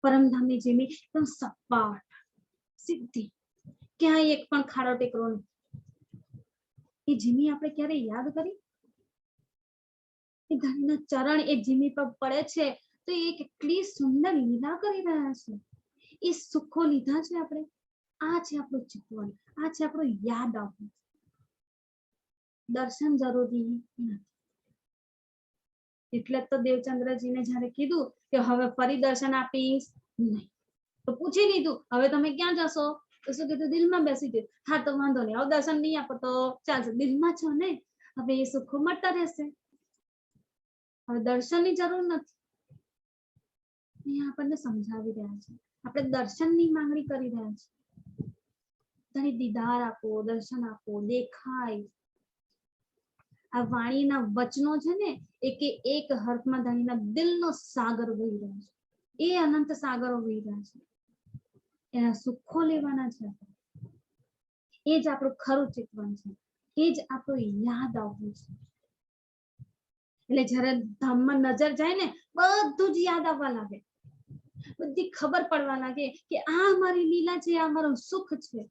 પરમધામની જીમી એકદમ સપાટ, સીધી, ક્યાંય એક પણ ખાડો ટેકરો નહીં. એ જીમી આપણે ક્યારે યાદ કરી? એ ધણીના ચરણ એ જીમી પર પડે છે તો એ કેટલી સુંદર લીલા કરી રહ્યા છે. એ સુખો લીધા છે આપણે. આ છે આપણું ચિતવન, આ છે આપણું યાદ આવવું. દર્શન જરૂરી નથી. એટલે તો દેવચંદ્રજીને જયારે કીધું કે હવે ફરી દર્શન આપીશ નહીં, તો પૂછી લીધું હવે તમે ક્યાં જશો? તો શું કીધું? દિલમાં બેસી ગયું. હા તો વાંધો નહીં, હવે દર્શન નહીં આપો તો ચાલશે, દિલમાં છો ને, હવે એ સુખો મળતા રહેશે. હવે દર્શનની જરૂર નથી. અહીંયા આપણને સમજાવી રહ્યા છે, આપણે દર્શનની માંગણી કરી રહ્યા છે. ધણી દીદાર આપો, દર્શન આપો, દેખાય. આ વાણીના વચનો છે ને એક હર્ફમાં ધણીના દિલનો સાગર વહી રહ્યો છે. એ અનંત સાગરો વહી રહ્યા છે. એના સુખો લેવાના છે. એ જ આપણું ખરું ચિતવન છે. એ જ આપણું યાદ આવવું છે. એટલે જ્યારે ધામમાં નજર જાય ને બધું જ યાદ આવવા લાગે, બધી ખબર પડવા લાગે કે આ મારી લીલા છે, આ મારું સુખ છે.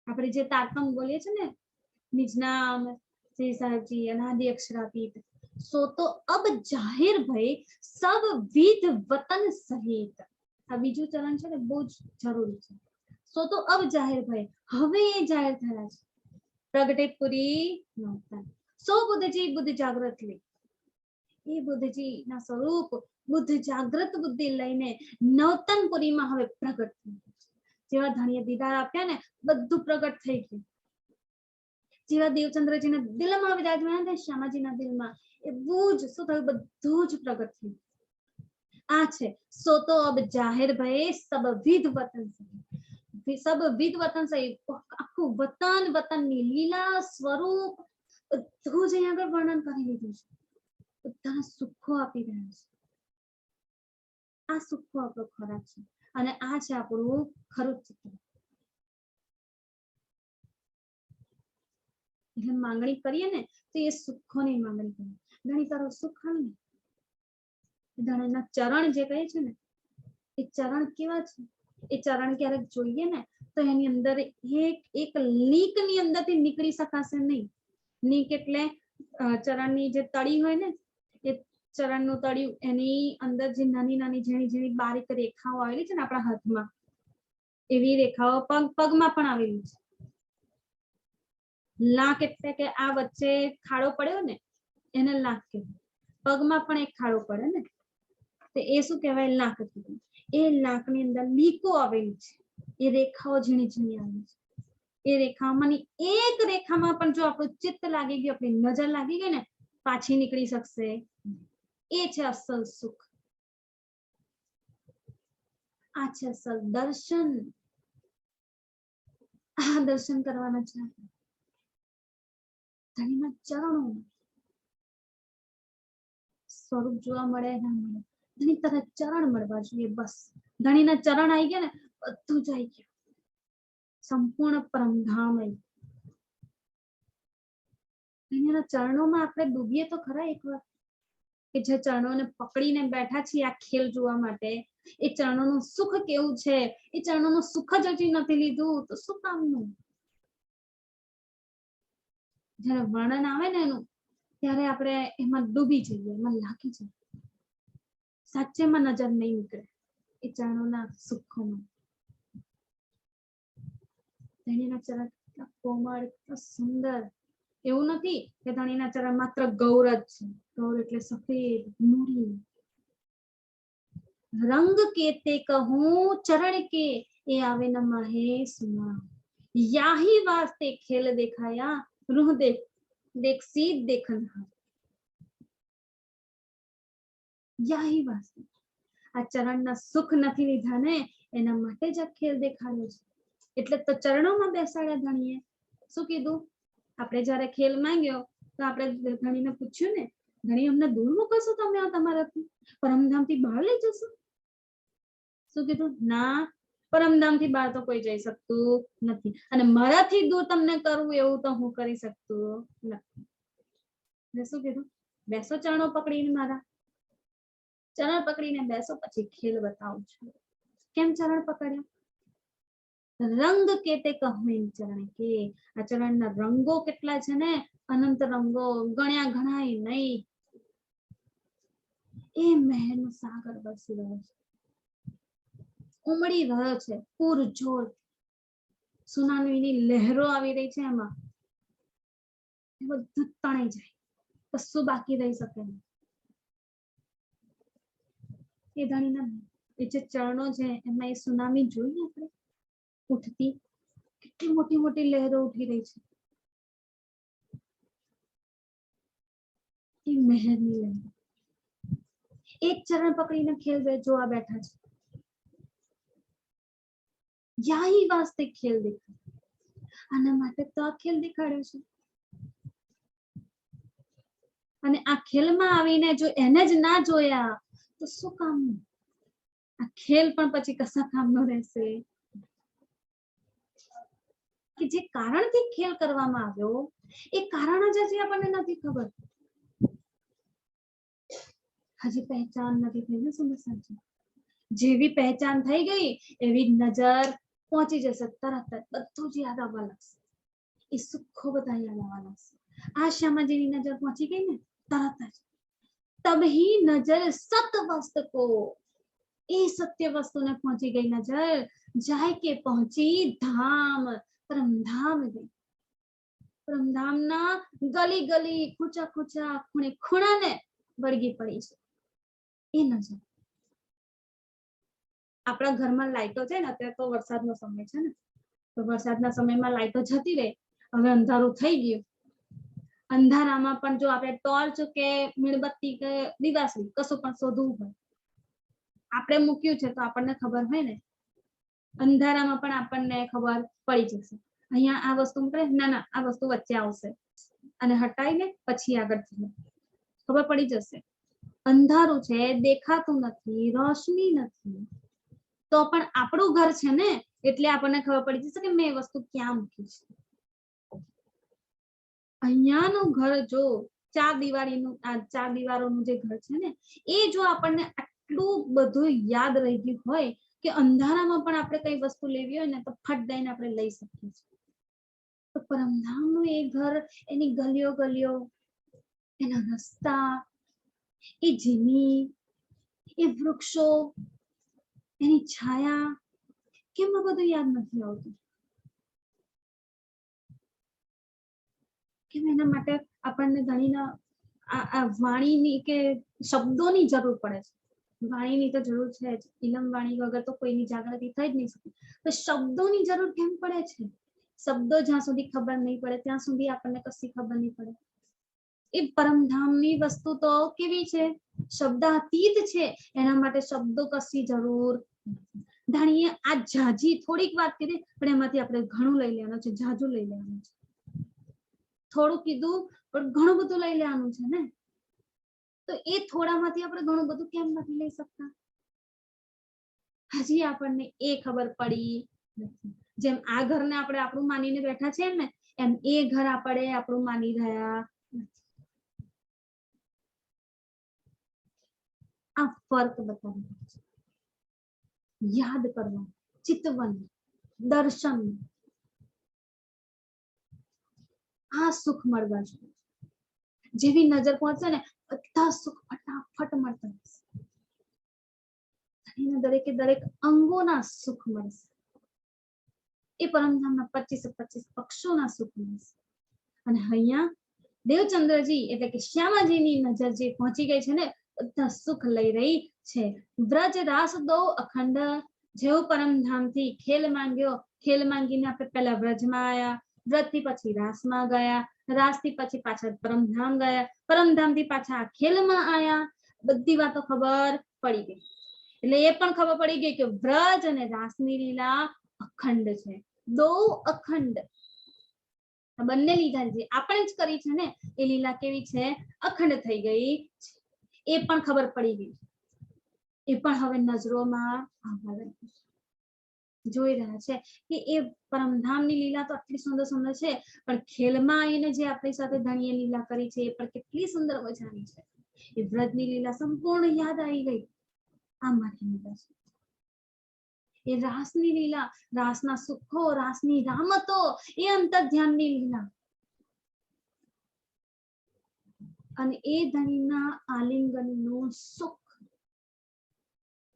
આપણે જે તારતમ બોલીએ છીએ ને, નિજ નામ શ્રી સાહેબજી અનાદિ અક્ષરાતીત, સો તો અબ જાહેર ભય સબ વિધ વતન સહિત. આ બીજું ચરણ છે ને બહુ જ જરૂરી છે. સો તો અબ જાહેર ભય, હવે એ જાહેર થયા છે. પ્રગટે પુરી નવતન. સો બુદ્ધજી બુદ્ધ જાગૃત લે. એ બુદ્ધજી ના સ્વરૂપ બુદ્ધ જાગૃત બુદ્ધિ લઈને નવતનપુરીમાં હવે પ્રગટ થયું. જેવા ધણીએ દીદાર આપ્યા ને બધું પ્રગટ થઈ ગયું. જેવા દેવચંદ્રજીના દિલમાં વિરાજમાન હતા, શ્યામાજીના દિલમાં એવું જ શું થયું, બધું જ પ્રગટ થયું. આ છે સો તો અબ જાહેર ભય સબ વિધ વતન સહિત. સબ વિધ વતન સહિત આખું વતન, વતનની લીલા સ્વરૂપ બધું જ અહીંયા આગળ વર્ણન કરી લીધું છે. બધાના સુખો આપી રહ્યા છે. આ સુખો આપણો ખોરાક છે અને આ છે આપણું ખરું ચિત્ર. એટલે માંગણી કરીએ ને તો એ સુખોની માંગણી કરીએ. ધણી તારો સુખ આવે ને, ધણીના ચરણ જે કહે છે ને, એ ચરણ કેવા છે? એ ચરણ ક્યારેક જોઈએ ને તો એની અંદર એક લીક ની અંદરથી નીકળી શકાશે નહીં. લીક એટલે ચરણની જે તળી હોય ને, એ ચરણનું તળિયું, એની અંદર જે નાની નાની ઝીણી ઝીણી બારીક રેખાઓ આવેલી છે ને આપણા હાથમાં, એવી રેખાઓ પગમાં પણ આવેલી છે. લાક એટલે કે આ વચ્ચે ખાડો પડ્યો ને એને લાક કહેવાય. પગમાં પણ એક ખાડો પડે ને તો એ શું કહેવાય? લાક કહેવાય. એ લાકની અંદર લીકો આવેલી છે. એ રેખાઓ ઝીણી ઝીણી આવેલી છે. એ રેખામાંની એક રેખામાં પણ જો આપણું ચિત્ત લાગી ગયું, આપણી નજર લાગી ગઈ ને, પાછી નીકળી શકશે. એ છે અસલ સુખ. આ છે અસલ દર્શન. આ દર્શન કરવાના છે. ધણીના ચરણો સ્વરૂપ જોવા મળે ના મળે, ધણી તરત ચરણ મળવા જોઈએ. બસ ધણીના ચરણ આવી ગયા ને બધું જ આવી ગયું. સંપૂર્ણ પરમધામ આવી. ધણીના ચરણોમાં આપણે ડૂબીએ તો ખરા એકવાર, કે જે ચરણોને પકડીને બેઠા છીએ આ ખેલ જોવા માટે, એ ચરણોનું સુખ કેવું છે, એ ચરણોનું સુખ જ હજી નથી લીધું તો શું કામનું? જયારે વર્ણન આવે ને એનું, ત્યારે આપણે એમાં ડૂબી જઈએ, એમાં લાગી જઈએ. સાચેમાં નજર નહીં નીકળે એ ચરણોના સુખોમાં. ધણીના ચરણ એટલા કોમળ, એટલા સુંદર. એવું નથી કે ધણીના ચરણ માત્ર ગૌર જ છે. ગૌર એટલે સફેદ મૂડી. રંગ કેતે કહું ચરણ કે એ આવે ન માહે સુના. યાહી વાસ્તે ખેલ દેખાયા રૂહ દેખ સીધ દેખન. યાહી વાસ્તે, આ ચરણના સુખ નથી લીધા ને એના માટે જ આ ખેલ દેખાડ્યો છે. એટલે તો ચરણોમાં બેસાડ્યા ધણીએ. શું કીધું? આપણે જયારે ખેલ માંગ્યો તો આપણે ધણીને પૂછ્યું ને, ધણી અમને દૂર મૂકશો તમે તમારાથી? પરમધામથી બહાર લઈ જશો? શું કીધું? ના, પરમધામથી બહાર તો કોઈ જઈ શકતું નથી, અને મારાથી દૂર તમને કરવું એવું તો હું કરી શકતું નથી. શું કીધું? બેસો ચરણો પકડીને મારા. ચરણ પકડીને બેસો, પછી ખેલ બતાવું છું. કેમ ચરણ પકડ્યા? રંગ કેતે કહું ચરણ કે. આ ચરણના રંગો કેટલા છે ને, અનંત રંગો, ગણ્યા ગણાય નહીં. એ મહેરનો સાગર વરસી રહ્યો છે, ઉમડી રહ્યો છે પૂરજોર. સુનામીની લહેરો આવી રહી છે એમાં. એ બધું તણાઈ જાય, કશું બાકી રહી શકે નહીં. એ ધણીના એ જે ચરણો છે એમાં એ સુનામી જોઈએ આપણે ઉઠતી, કેટલી મોટી મોટી લહેરો ઉઠી રહી છે. એ મહેરની લહેર, એક ચરણ પકડીને ખેલ જોવા બેઠા છે, યાહી વાસ્તે ખેલ દેખાય, આના માટે તો આ ખેલ દેખાડ્યો છે. અને આ ખેલમાં આવીને જો એને જ ના જોયા તો શું કામનું? આ ખેલ પણ પછી કશા કામનો રહેશે? કે જે કારણથી ખેલ કરવામાં આવ્યો એ કારણ જ હજી આપણને નથી ખબર, હજી પહેચાન નથી થઈ ને સમસ્યા. જેવી પહેચાન થઈ ગઈ એવી નજર પહોંચી જશે, તરત જ બધું જ યાદ આવવા લાગશે, એ સુખો બધા યાદ આવવા લાગશે. આ શ્યામાજીની નજર પહોંચી ગઈ ને તરત જ તબહી નજર સત વસ્તુ કો, એ સત્ય વસ્તુને પહોંચી ગઈ નજર, જાય કે પહોંચી ધામ, પરમધામ ગઈ. પરમધામના ગલી ગલી ખૂચા ખૂચા ખૂણે ખૂણાને વળગી પડી છે એ નજર. આપણા ઘરમાં લાઈટો છે ને, અત્યારે તો વરસાદનો સમય છે ને, તો વરસાદના સમયમાં લાઈટો જતી રહે, હવે અંધારું થઈ ગયું. અંધારામાં પણ જો આપણે ટોર્ચ કે મીણબત્તી કે દિવાસળી કશું પણ શોધવું હોય, આપણે મૂક્યું છે તો આપણને ખબર હોય ને, અંધારામાં પણ આપણને ખબર પડી જશે. અહીંયા આ વસ્તુ મૂકે, ના ના આ વસ્તુ વચ્ચે આવશે, અને હટાઈને પછી આગળ ખબર પડી જશે. અંધારું છે, દેખાતું નથી, રોશની નથી, તો પણ આપણું ઘર છે ને, એટલે આપણને ખબર પડી જશે કે મેં એ વસ્તુ ક્યાં મૂકી છે. અહીંયાનું ઘર જો ચાર દિવારોનું જે ઘર છે ને, એ જો આપણને આટલું બધું યાદ રહી ગયું હોય કે અંધારામાં પણ આપણે કઈ વસ્તુ લેવી હોય ને તો ફટ દઈને આપણે લઈ શકીએ છીએ. તો પરમધામનું એ ઘર, એની ગલીઓ ગલીઓ, એના રસ્તા, એ જમીન, એ વૃક્ષો, એની છાયા, કેમ આ બધું યાદ નથી આવતું? કેમ એના માટે આપણને ઘણી વાણીની કે શબ્દોની જરૂર પડે છે. વાણીની તો જરૂર છે જ, ઇલમ વાણી વગર તો કોઈની જાગૃતિ થઈ જ નહીં શકે. તો શબ્દોની જરૂર કેમ પડે છે? શબ્દો જ્યાં સુધી ખબર નહીં પડે ત્યાં સુધી આપણને કશી ખબર નહીં પડે. એ પરમધામની વસ્તુ તો કેવી છે? શબ્દાતીત છે, એના માટે શબ્દો કશી જરૂર નથી. ધાણીએ આ જાજી થોડીક વાત કરી, પણ એમાંથી આપણે ઘણું લઈ લેવાનું છે, જાજુ લઈ લેવાનું છે. થોડું કીધું પણ ઘણું બધું લઈ લેવાનું છે ને, તો એ થોડામાંથી આપણે ઘણું બધું કેમ નથી લઈ શકતા? હજી આપણને એ ખબર પડી નથી. જેમ આ ઘરને આપણે આપણું માનીને બેઠા છે ને, એમ એ ઘર આપણે આપણું માની રહ્યા નથી. આ ફર્ક બતાવી છે. યાદ કરવાનું, ચિતવન, દર્શન, આ સુખ મળવા જોઈએ. જેવી નજર પહોંચે ને બધા સુખ ફટાફટ મળતા રહેશે. દરેકે દરેક અંગોના સુખ મળશે. એ પરમધામના 25 પક્ષોના સુખ મળશે. અને અહીંયા દેવચંદ્રજી એટલે કે શ્યામાજીની નજર જે પહોંચી ગઈ છે ને, બધા સુખ લઈ રહી છે. વ્રજ રાસ દો અખંડ, જેવું પરમધામથી ખેલ માંગ્યો, ખેલ માંગીને આપણે પહેલા વ્રજમાં આવ્યા, વ્રજથી પછી રાસમાં ગયા, રાસથી પછી પાછા પરમધામ ગયા, પરમધામથી પાછા ખેલમાં આવ્યા. બધી વાતો ખબર પડી ગઈ. એટલે એ પણ ખબર પડી ગઈ કે વ્રજ અને રાસની લીલા અખંડ છે. દો અખંડ, બંને લીલા જે આપણે જ કરી છે ને, એ લીલા કેવી છે? અખંડ થઈ ગઈ. એ પણ ખબર પડી ગઈ. એ પણ હવે નજરોમાં આવવા લાગી, જોઈ રહ્યા છે કે એ પરમધામની લીલા તો આટલી સુંદર સુંદર છે, પણ ખેલમાં આવીને જે આપણી સાથે ધણીએ લીલા કરી છે એ પણ કેટલી સુંદર મજાની છે. એ વ્રજની લીલા સંપૂર્ણ યાદ આવી ગઈ. આમાંથી લીલા છે એ રાસની લીલા, રાસના સુખો, રાસની રામતો, એ અંતર ધ્યાનની લીલા. અને એ ધણીના આલિંગનનું સુખ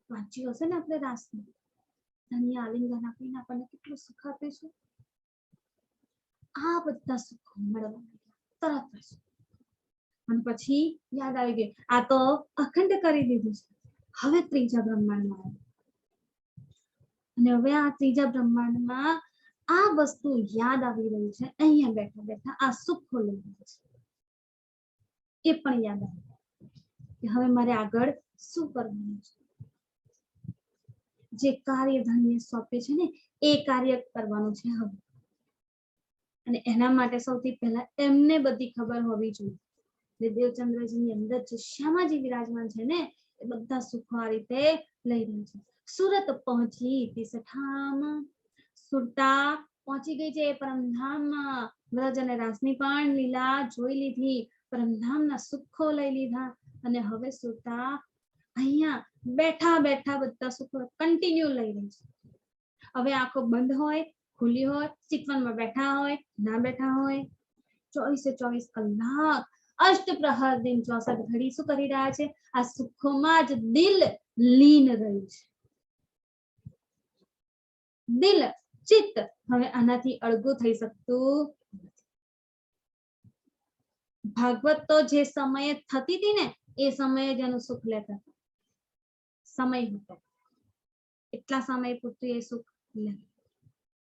વાંચ્યું હશે ને આપણે રાસનું. ધણી આલિંગન આપીને આપણને કેટલું સુખ આપે છે. આ બધા સુખો મળવા તરત જ. અને પછી યાદ આવી ગયું, આ તો અખંડ કરી દીધું છે. હવે ત્રીજા બ્રહ્માંડમાં આવ્યું. અને હવે આ ત્રીજા બ્રહ્માંડમાં આ વસ્તુ યાદ આવી રહી છે. અહીંયા બેઠા બેઠા આ સુખો લઈ રહ્યું છે. એ પણ યાદ આવે કે હવે મારે આગળ શું કરવાનું છે, જે કાર્ય ધણીએ સોંપે છે ને એ કાર્ય કરવાનું છે હવે. અને એના માટે સૌથી પહેલા એમને બધી ખબર હોવી જોઈએ. દેવચંદ્રજીની અંદર જે શ્યામાજી વિરાજમાન છે ને એ બધા સુખો આ રીતે લઈ રહ્યા છે. સુરત પહોંચી તીસઠામ, સુરતા પહોંચી ગઈ છે પરમધામમાં. વ્રજ અને રાસની પણ લીલા જોઈ લીધી, પરમધામના સુખો લઈ લીધા અને હવે સુરતા અહીંયા બેઠા બેઠા બધા સુખો કન્ટિન્યુ લઈ રહી છે. હવે આંખો બંધ હોય ખુલ્લી હોય, ચિતવનમાં બેઠા હોય ના બેઠા હોય, 24 કલાક અષ્ટપ્રહર દિન 64 ઘડી શું કરી રહ્યા છે? આ સુખોમાં જ દિલ લીન રહ્યું છે. દિલ ચિત્ત હવે આનાથી અળગું થઈ શકતું. ભાગવત તો જે સમયે થતી હતી ને એ સમયે જ એનું સુખ લેતા હતા. સમય હતો એટલા સમય પૂરતું એ સુખ લે.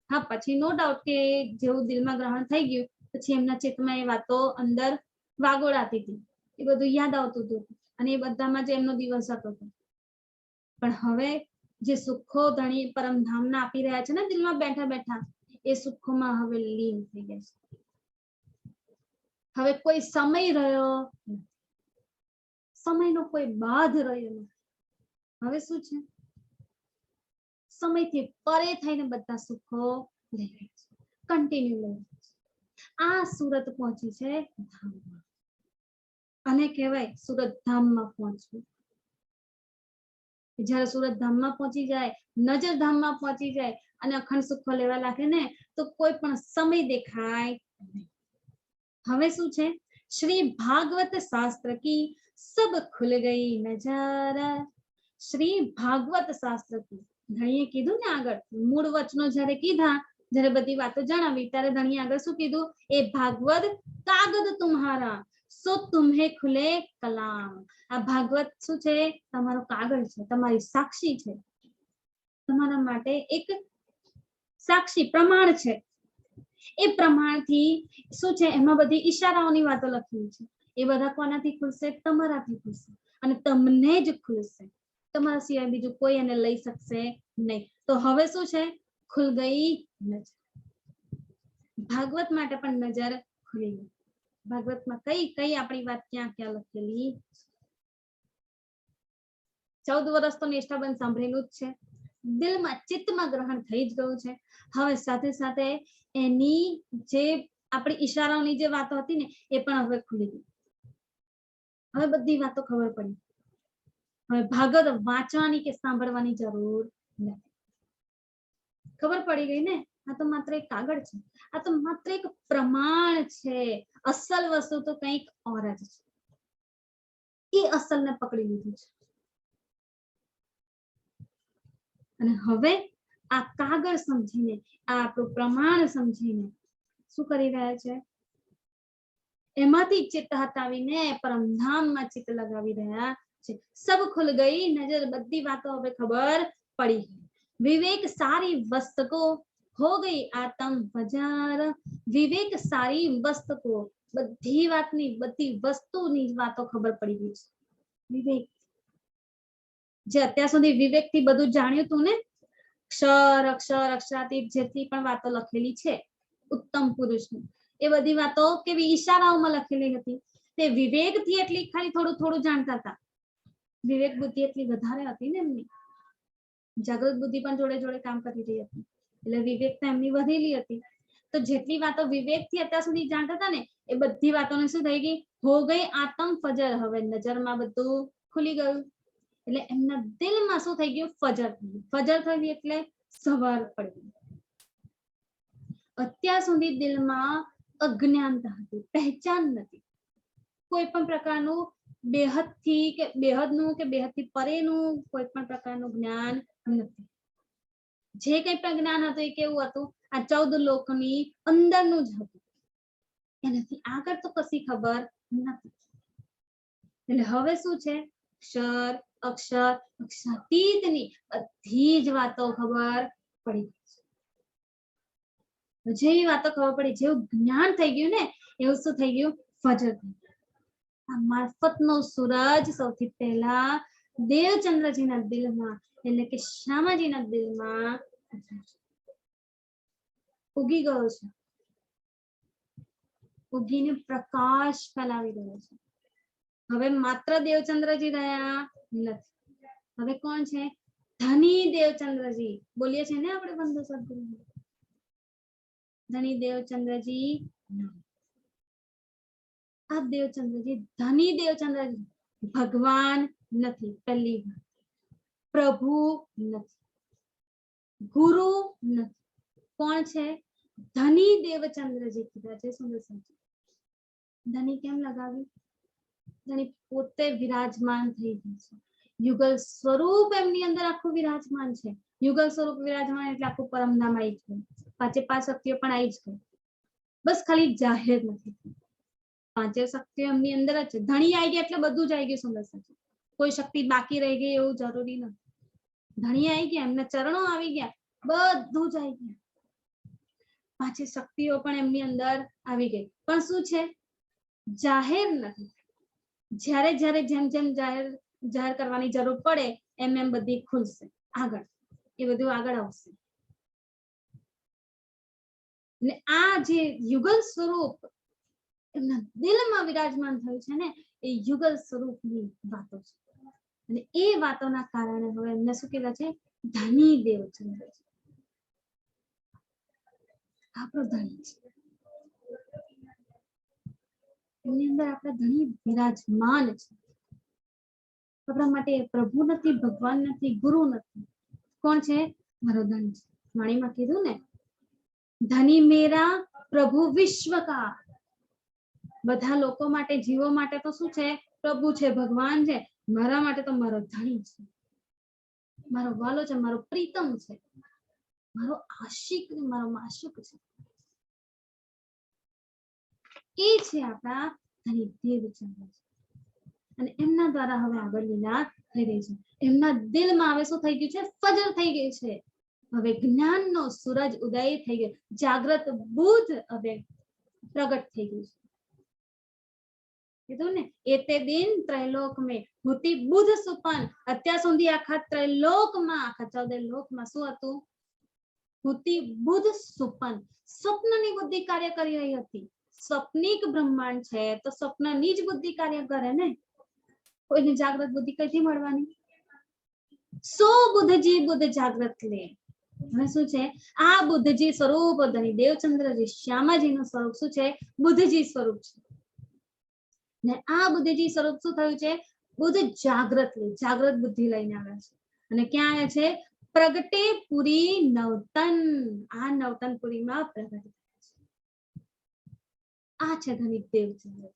હા, પછી નો ડાઉટ કે જેવું દિલમાં ગ્રહણ થઈ ગયું પછી એમના ચિત્તમાં એ વાતો અંદર વાગોળાતી હતી, એ બધું યાદ આવતું હતું અને એ બધામાં જ એમનો દિવસ હતો. પણ હવે જે સુખો ધણી પરમધામના આપી રહ્યા છે ને દિલમાં બેઠા બેઠા, એ સુખોમાં હવે લીન થઈ ગયા છે. હવે કોઈ સમય રહ્યો, સમયનો કોઈ બાધ રહ્યો નથી. હવે શું છે? સમયથી પરે થઈને બધા સુખો લઈ રહ્યા છે, કન્ટિન્યુ લઈ રહ્યા છે. આ સુરત પહોંચી છે ધામમાં, અને કહેવાય સુરત ધામમાં પહોંચવું. જયારે સુરત ધામમાં પહોંચી જાય, નજર ધામમાં પહોંચી જાય અને અખંડ સુખો લેવા લાગે ને તો કોઈ પણ સમય દેખાય નહીં. હવે શું છે? શ્રી ભાગવત શાસ્ત્ર કી સબ ખુલ ગઈ નજર. શ્રી ભાગવત શાસ્ત્ર કી, ધણીએ કીધું ને આગળ મૂળ વચનો જયારે કીધા, જયારે બધી વાતો જણાવી ત્યારે ધણીએ આગળ શું કીધું? એ ભાગવત કાગદ તુમ્હારા સો તુમ્હે ખુલે કલામ. આ ભાગવત શું છે? તમારો કાગળ છે, તમારી સાક્ષી છે, તમારા માટે એક સાક્ષી પ્રમાણ છે. એ પ્રમાણથી શું છે? એમાં બધી ઈશારાઓની વાતો લખેલી છે. એ બધા કોનાથી ખુલશે? તમારાથી ખુલશે અને તમને જ ખુલશે. તમારા સિવાય બીજું કોઈ એને લઈ શકશે નહીં. તો હવે શું છે? ખુલ ગઈ નજર. ભાગવત માટે પણ નજર ખુલી ગઈ. ભાગવતમાં કઈ કઈ આપણી વાત ક્યાં ક્યાં લખેલી? 14 વર્ષ તો નિષ્ઠાબંધ સાંભળેલું જ છે, દિલમાં ચિત્તમાં ગ્રહણ થઈ જ ગયું છે. હવે સાથે સાથે એની જે આપણી ઈશારાઓની જે વાતો હતી ને એ પણ હવે ખુલી ગઈ. હવે બધી વાતો ખબર પડી. હવે ભાગવત વાંચવાની કે સાંભળવાની જરૂર નથી. ખબર પડી ગઈ ને? આ તો માત્ર એક કાગળ છે, આ તો માત્ર એક પ્રમાણ છે. અસલ વસ્તુ તો કંઈક ઓર જ છે. એ અસલને પકડી લીધું છે. અને હવે આ કાગળ સમજીને, આ આપણું પ્રમાણ સમજીને શું કરી રહ્યા છે? એમાંથી ચિત્ત હટાવીને પરમધામમાં ચિત્ત લગાવી રહ્યા છે. સબ ખુલ ગઈ નજર, બધી વાતો હવે ખબર પડી. વિવેક સારી વસ્ત કો હો ગઈ આતમ બજાર. વિવેક સારી વસ્ત કો, બધી વાતની બધી વસ્તુની વાતો ખબર પડી ગઈ છે. વિવેક જે અત્યાર સુધી વિવેક થી બધું જાણ્યું તું ને, અક્ષર અક્ષર અક્ષરાતીત જેટલી પણ વાતો લખેલી છે ઉત્તમ પુરુષની, એ બધી વાતો કેવી ઈશારાઓમાં લખેલી હતી. તે વિવેક થી એટલી ખાલી થોડું થોડું જાણતા હતા. વિવેક બુદ્ધિ એટલી વધારે હતી ને એમની, જાગૃત બુદ્ધિ પણ જોડે જોડે કામ કરી રહી હતી, એટલે વિવેકતા એમની વધેલી હતી. તો જેટલી વાતો વિવેક થી અત્યાર સુધી જાણતા હતા ને એ બધી વાતોને શું થઈ ગઈ? હો ગઈ આતમ ફજર. હવે નજરમાં બધું ખુલી ગયું. એટલે એમના દિલમાં શું થઈ ગયું? ફજર થઈ ગયું. ફજર થઈ એટલે સવાર પડી. અત્યાર સુધી દિલમાં અજ્ઞાનતા હતી, પહેચાન નથી. કોઈ પણ પ્રકારનું બેહદથી કે બેહદનું કે બેહદથી પરેનું કોઈ પણ પ્રકારનું જ્ઞાન નથી. જે કંઈ પણ જ્ઞાન હતું એ કેવું હતું? આ 14 લોકની અંદરનું જ હતું. એનાથી આગળ તો કશી ખબર નથી. એટલે હવે શું છે? અક્ષર અક્ષર અક્ષરાતીતની બધી જ વાતો ખબર પડી ગઈ છે. જેવી વાતો ખબર પડી, જેવું જ્ઞાન થઈ ગયું ને એવું શું થઈ ગયું? ફજર થઈ ગયું. આ મારફતનો સૂરજ સૌથી પહેલા દેવચંદ્રજીના દિલમાં એટલે કે શ્યામાજીના દિલમાં ઉગી ગયો છે, ઉગીને પ્રકાશ ફેલાવી રહ્યો છે. હવે માત્ર દેવચંદ્રજી રહ્યા નથી, હવે કોણ છે? ધની દેવચંદ્રજી. બોલીએ છીએ ને આપણે બંધુ સદગુરુ, ધની દેવચંદ્રજી. આ દેવચંદ્રજી, ધની દેવચંદ્રજી ભગવાન નથી, પહેલી વાત. પ્રભુ નથી, ગુરુ નથી. કોણ છે? ધની દેવચંદ્રજી કીધા છે. સુંદર સમજો. ધની કેમ લગાવી? ધની પોતે વિરાજમાન થઈ ગઈ છે, યુગલ સ્વરૂપ એમની અંદર આખું વિરાજમાન છે. યુગલ સ્વરૂપ વિરાજમાન એટલે આખું પરમધામ આવી ગયું, પાંચે પાંચ શક્તિઓ પણ આવી જ ગઈ, બસ ખાલી જાહેર નથી. પાંચે શક્તિઓ એમની અંદર જ છે. ધણી આવી ગયા એટલે બધું જ આવી ગયું. સુંદર સમજો. કોઈ શક્તિ બાકી રહી ગઈ એવું જરૂરી નથી. ધણી આવી ગયા, એમના ચરણો આવી ગયા, બધું જ આવી ગયા. પાંચે શક્તિઓ પણ એમની અંદર આવી ગઈ, પણ શું છે? જાહેર નથી. જ્યારે જ્યારે જેમ જેમ જાહેર કરવાની જરૂર પડે એમ એમ બધી ખુલશે આગળ, એ બધું આગળ આવશે. એટલે આ જે યુગલ સ્વરૂપ એમના દિલમાં વિરાજમાન થયું છે ને, એ યુગલ સ્વરૂપની વાતો છે. અને એ વાતોના કારણે હવે એમને શું કહેવાય છે? ધની દેવચંદ્ર છે. આપણો ધણી છે, એની અંદર આપણા ધણી વિરાજમાન છે. આપણા માટે પ્રભુ નથી, ભગવાન નથી, ગુરુ નથી. કોણ છે? મારો ધણી છે. વાણીમાં કીધું ને, ધની મેરા પ્રભુ વિશ્વ કા. બધા લોકો માટે, જીવો માટે તો શું છે? પ્રભુ છે, ભગવાન છે. મારા માટે તો મારો ધણી છે, મારો વાલો છે, મારો પ્રીતમ છે, મારો આશિક, મારો માશુક છે. એ છે આપણા ધની દેવચંદ્ર. અને એમના દ્વારા હવે આગળ લીલા થઈ રહી છે. એમના દિલમાં હવે શું થઈ ગયું છે? ફજર થઈ ગઈ છે. હવે જ્ઞાનનો સૂરજ ઉદય થઈ ગયો, જાગ્રત બુદ્ધ હવે પ્રગટ થઈ ગયું છે. કીધું ને, એતે દિન ત્રૈલોક મેં ભૂતિ બુદ્ધ સુપન. અત્યાર સુધી આખા ત્રૈલોકમાં, આખા 14 લોકમાં શું હતું? ભૂતિ બુદ્ધ સુપન. સ્વપ્નની બુદ્ધિ કાર્ય કરી રહી હતી. સ્વપ્નિક બ્રહ્માંડ છે તો સ્વપ્નની જ બુદ્ધિ કાર્ય કરે ને, કોઈને જાગ્રત બુદ્ધિ કઈથી મળવાની? સો બુદ્ધજી બુદ્ધ જાગ્રત લે. હવે શું છે? આ બુદ્ધજી સ્વરૂપ ધની દેવચંદ્રજી શ્યામાજીનું સ્વરૂપ શું છે? બુદ્ધજી સ્વરૂપ છે. ને આ બુદ્ધજી સ્વરૂપ શું થયું છે? બુદ્ધ જાગ્રત લે, જાગ્રત બુદ્ધિ લઈને આવે છે. અને ક્યાં આવે છે? પ્રગટે પુરી નવતન. આ નવતનપુરીમાં પ્રગટ. આ છે ધની દેવચંદ્ર,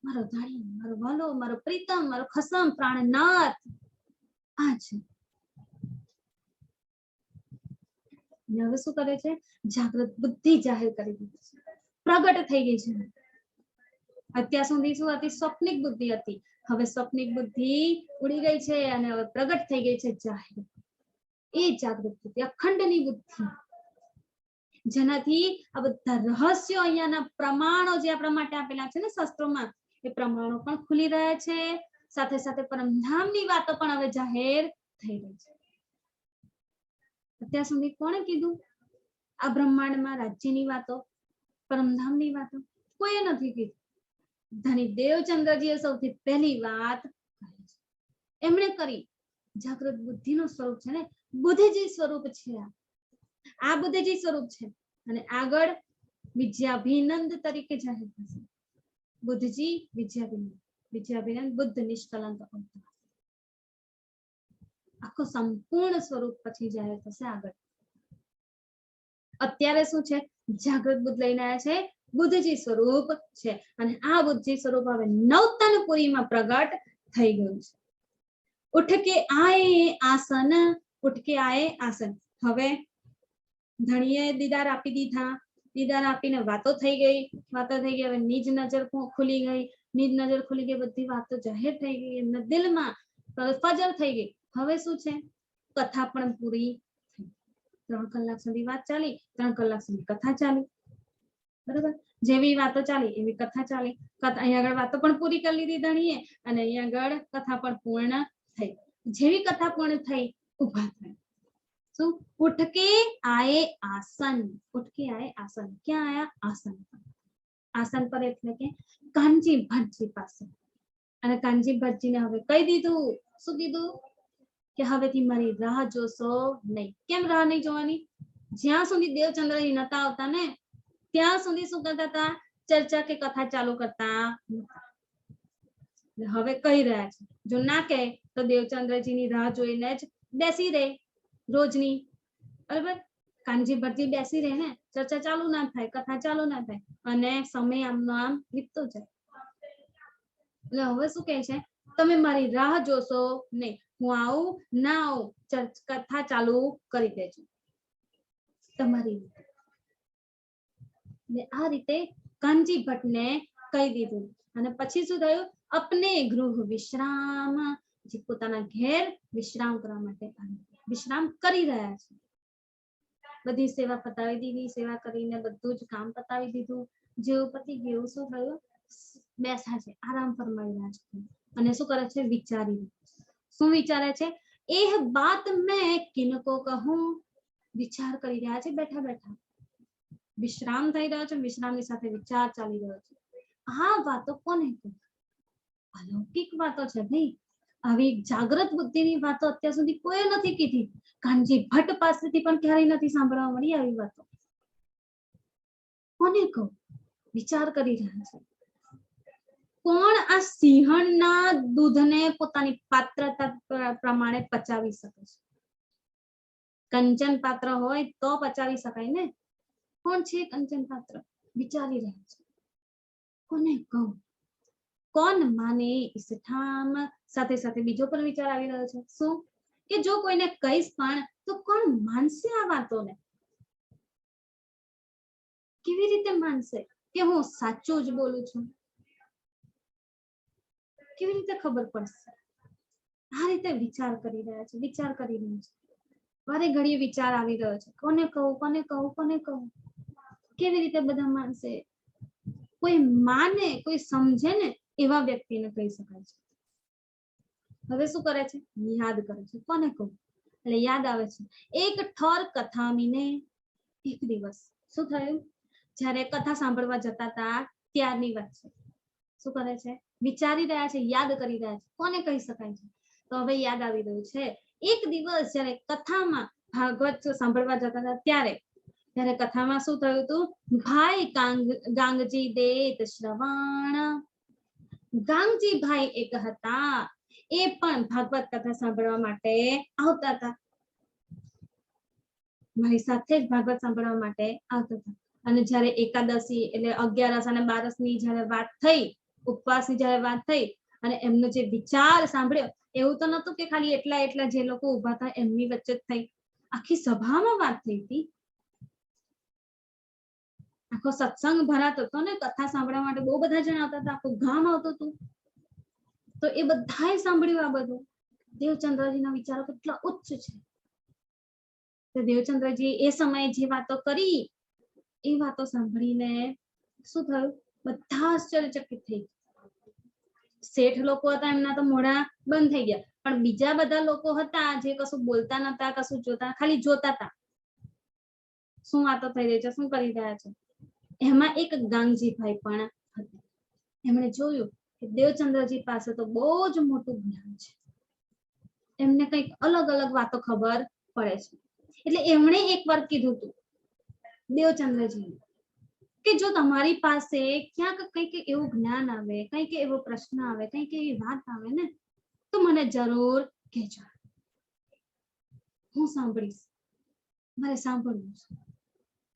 મારો ધણી, મારો વાલો, મારો પ્રીતમ, મારો ખસમ, પ્રાણનાથ. આ છે. હવે શું કરે છે? જાગૃત બુદ્ધિ જાહેર કરી દીધી છે, પ્રગટ થઈ ગઈ છે. અત્યાર સુધી શું હતી? સ્વપ્નિક બુદ્ધિ હતી. હવે સ્વપ્નિક બુદ્ધિ ઉડી ગઈ છે અને હવે પ્રગટ થઈ ગઈ છે જાહેર. એ જાગૃત બુદ્ધિ, અખંડની બુદ્ધિ, જેનાથી આ બધા રહસ્યો, અહીંયાના પ્રમાણો જે આપણા માટે આપેલા છે ને શાસ્ત્રોમાં, એ પ્રમાણો પણ ખુલી રહ્યા છે. સાથે સાથે પરમધામની વાતો પણ હવે જાહેર થઈ રહી છે. અત્યાર સુધી કોણે કીધું? આ બ્રહ્માંડમાં રાજ્યની વાતો, પરમધામની વાતો કોઈએ નથી કીધું. ધની દેવચંદ્રજીએ સૌથી પહેલી વાત એમણે કરી. જાગૃત બુદ્ધિનું સ્વરૂપ છે ને, બુદ્ધજી સ્વરૂપ છે. આ બુદ્ધજી સ્વરૂપ છે અને આગળ વિદ્યાભિનંદ તરીકે જાહેર થશે. બુદ્ધજી વિદ્યાભિનંદ, વિદ્યાભિનંદ બુદ્ધ નિષ્કલંક અવતાર. આખો સંપૂર્ણ સ્વરૂપ પછી જાહેર થશે આગળ. અત્યારે શું છે? જાગૃત બુદ્ધ લઈને આવ્યા છે, બુદ્ધજી સ્વરૂપ છે. અને આ બુદ્ધજી સ્વરૂપ હવે નવતનપુરીમાં પ્રગટ થઈ ગયું છે. ઉઠ કે આયે આસન, ઉઠ કે આયે આસન. હવે ધણીએ દીદાર આપી દીધા, દીદાર આપીને વાતો થઈ ગઈ, વાતો થઈ ગઈ. હવે નિજ નજર ખુલી ગઈ, નિજ નજર ખુલી ગઈ, બધી વાતો જાહેર થઈ ગઈ એમના દિલમાં, ફજર થઈ ગઈ. હવે શું છે? કથા પણ પૂરી થઈ. 3 કલાક સુધી વાત ચાલી, 3 કલાક સુધી કથા ચાલી. બરાબર, જેવી વાતો ચાલી એવી કથા ચાલી. અહીંયા આગળ વાતો પણ પૂરી કરી લીધી ધણીએ અને અહીંયા આગળ કથા પણ પૂર્ણ થઈ. જેવી કથા પૂર્ણ થઈ ઉભા થાય. શું? ઉઠ કે આયે આસન. ઉઠ કે આયે આસન. ક્યાં આયા? આસન પર. આસન પર એટલે કે કાનજી ભટ્ટજી પાસે. અને કાનજી ભટ્ટજીને હવે કહી દીધું. શું કીધું? કે હવેથી મારી રાહ જોશો નહીં. કેમ રાહ નહીં જોવાની? જ્યાં સુધી દેવચંદ્રજી નતા આવતા ને ત્યાં સુધી શું કરતા હતા? ચર્ચા કે કથા ચાલુ કરતા. હવે કહી રહ્યા છે જો ના કહે તો દેવચંદ્રજીની રાહ જોઈને જ બેસી રહે રોજની. બરાબર, કાનજી ભટ્ટજી બેસી રહે ને, ચર્ચા ચાલુ ના થાય, કથા ચાલુ ના થાય અને સમય આમનો આમ વીતતો જાય. એટલે હવે શું કહે છે? તમે મારી રાહ જોશો નહીં. હું આવું ના આવું કથા ચાલુ કરી દેજો તમારી રીતે. આ રીતે કાનજી ભટ્ટને કહી દીધું. અને પછી શું થયું? અપને ગૃહ વિશ્રામ. જે પોતાના ઘેર વિશ્રામ કરવા માટે વિશ્રામ કરી રહ્યા છે. બધી સેવા પતાવી દીધી. સેવા કરીને બધું જ કામ પતાવી દીધું. જેવું પતી ગયું શું થયું? બેઠા છે, આરામ ફરમાઈ રહ્યા છે. અને શું કરે છે? વિચારી. શું વિચારે છે? એહ બાત મેં કિनको કહું. વિચાર કરી રહ્યા છે બેઠા બેઠા. વિશ્રામ થઈ રહ્યો છે, વિશ્રામની સાથે વિચાર ચાલી રહ્યો છે. આ વાતો કોને કહું? અલૌકિક વાતો છે ભાઈ. આવી જાગ્રત બુદ્ધિની વાતો અત્યાર સુધી કોઈ નથી કીધી. કાનજી ભટ્ટ પાસેથી પણ ક્યારેય નથી સાંભળવા મળી આવી વાતો. કોને કહું? વિચાર કરી રહ્યા છે. કોણ આ સિંહણના દૂધને પોતાની પાત્રતા પ્રમાણે પચાવી શકે છે? કંચન પાત્ર હોય તો પચાવી શકાય ને. કોણ છે કંચન પાત્ર? વિચારી રહ્યા છે. કોને કહું? કોણ માને ઇસ ઠામ. સાથે સાથે બીજો પણ વિચાર આવી રહ્યો છે. શું? કે જો કોઈને કહીશ પણ તો કોણ માનશે આ વાતોને? કેવી રીતે માનશે કે હું સાચું જ બોલું છું? કેવી રીતે ખબર પડશે? આ રીતે વિચાર કરી રહ્યા છે. વિચાર કરી રહ્યા છે. વારે ઘડીએ વિચાર આવી રહ્યો છે. કોને કહું? કોને કહું? કોને કહું? કેવી રીતે બધા માનશે? કોઈ માને, કોઈ સમજે ને એવા વ્યક્તિને કહી શકાય છે. હવે શું કરે છે? યાદ કરે છે. કોને કહું? એટલે યાદ આવે છે. એક ઠોર કથા મીને. એક દિવસ શું થયું? જ્યારે કથા સાંભળવા જતા હતા ત્યારની વાત છે. શું કરે છે? વિચારી રહ્યા છે, યાદ કરી રહ્યા છે. કોને કહી શકાય છે? તો હવે યાદ આવી રહ્યું છે. એક દિવસ જ્યારે કથામાં ભાગવત સાંભળવા જતા હતા ત્યારે કથામાં શું થયું હતું? ભાઈ ગાંગજી દેત શ્રવણ. ગાંગજી ભાઈ એક હતા. એ પણ ભાગવત કથા સાંભળવા માટે આવતા હતા. મારી સાથે જ ભાગવત સાંભળવા માટે આવતા હતા. અને જ્યારે એકાદશી એટલે 11 અને 12 ની જ્યારે વાત થઈ, ઉપવાસની જ્યારે વાત થઈ અને એમનો જે વિચાર સાંભળ્યો, એવું તો નતું કે ખાલી એટલા જે લોકો ઉભા હતા એમની વચ્ચે જ થઈ. આખી સભામાં વાત થઈ હતી. આખો સત્સંગ ભરાતો હતો ને, કથા સાંભળવા માટે બહુ બધા જણ આવતા હતા. આખું ગામ આવતું હતું. તો એ બધાએ સાંભળ્યું આ બધું. દેવચંદ્રજીના વિચારો કેટલા ઉચ્ચ છે. તો દેવચંદ્રજી એ સમયે જે વાતો કરી એ વાતો સાંભળીને શું થયું? બધા આશ્ચર્યચકિત થઈ ગયા. શેઠ લોકો હતા એમના તો મોઢા બંધ થઈ ગયા. પણ બીજા બધા લોકો હતા જે કશું બોલતા નતા, કશું જોતા, ખાલી જોતા હતા. શું વાતો થઈ રહી છે, શું કરી રહ્યા છે? એમાં એક ગાંગજીભાઈ પણ હતા. એમણે જોયું કે દેવચંદ્રજી પાસે તો બહુ જ મોટું જ્ઞાન છે. એમને કંઈક અલગ અલગ વાતો ખબર પડે છે. એટલે એમણે એકવાર કીધું હતું દેવચંદ્રજી કે જો તમારી પાસે ક્યાંક કંઈક એવું જ્ઞાન આવે, કંઈક એવો પ્રશ્ન આવે, કંઈક એવી વાત આવે ને તો મને જરૂર કહેજો. હું સાંભળીશ. મારે સાંભળવું છે.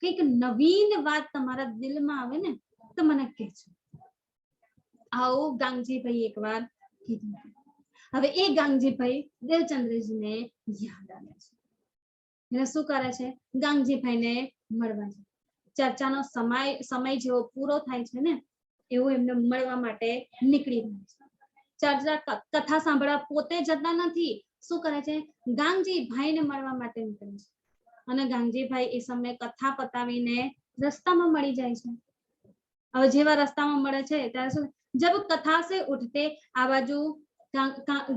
કંઈક નવીન વાત તમારા દિલમાં આવે ને તો મને કહેજો. આવું ગાંગજીભાઈ એકવાર કીધું. હવે એ ગાંગજીભાઈ દેવચંદ્રજીને યાદ આવે છે. એટલે શું કરે છે? ગાંગજીભાઈને મળવા જાય. ચર્ચાનો સમય જેવો પૂરો થાય છે ને એવું એમને મળવા માટે નીકળી રહ્યા છે. ચર્ચા કથા સાંભળવા પોતે જતા નથી. શું કરે છે? ગાંગજીભાઈને મળવા માટે નીકળે છે. અને ગાંગજીભાઈ એ સમયે કથા પતાવીને રસ્તામાં મળી જાય છે. હવે જેવા રસ્તામાં મળે છે ત્યારે શું, જબ કથા સે ઉઠતે આ બાજુ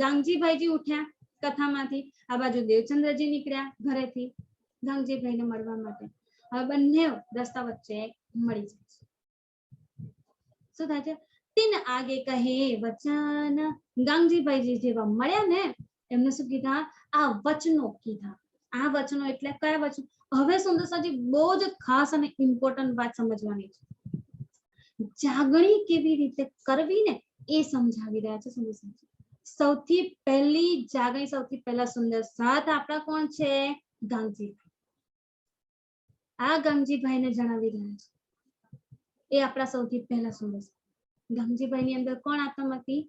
ગાંગજીભાઈજી ઉઠ્યા કથામાંથી, આ બાજુ દેવચંદ્રજી નીકળ્યા ઘરેથી ગાંગજીભાઈને મળવા માટે. હવે બંને રસ્તા વચ્ચે મળી જાય છે. શું થાય છે? તીન આગે કહે વચન. ગાંગજીભાઈજી જેવા મળ્યા ને એમને શું કીધા? આ વચનો કીધા. આ વચનો એટલે કયા વચનો? હવે સુંદરસાજી બહુ જ ખાસ અને ઇમ્પોર્ટન્ટ વાત સમજવાની છે. જાગણી કેવી રીતે કરવી ને એ સમજાવી રહ્યા છે સુંદરસાજી. સૌથી પહેલી જાગણી, સૌથી પહેલા સુંદર સાથ આપણા કોણ છે? ગાંગજીભાઈ. આ ગાંગજીભાઈને જણાવી રહ્યા છે. એ આપણા સૌથી પહેલા સુંદર સાથ. ગાંગજીભાઈ ની અંદર કોણ આત્મા હતી?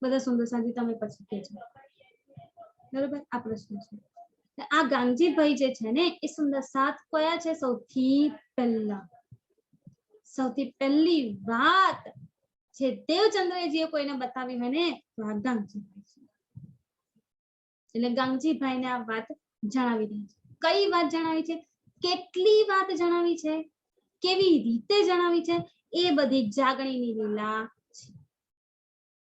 બધા સુંદરસાજી તમે પછી કહેજો. બરોબર, આ પ્રશ્ન છે. આ ગાંગજીભાઈ જે છે ને એ સુંદર સાથ કયા છે? સૌથી પહેલા, સૌથી પહેલી વાત જે દેવચંદ્રજીએ કોઈને બતાવી હોય ને તો આ ગાંગજીભાઈ છે. એટલે ગાંગજીભાઈને આ વાત જણાવી રહી છે. કઈ વાત જણાવી છે? કેટલી વાત જણાવી છે? કેવી રીતે જણાવી છે? એ બધી જાગણીની લીલા છે.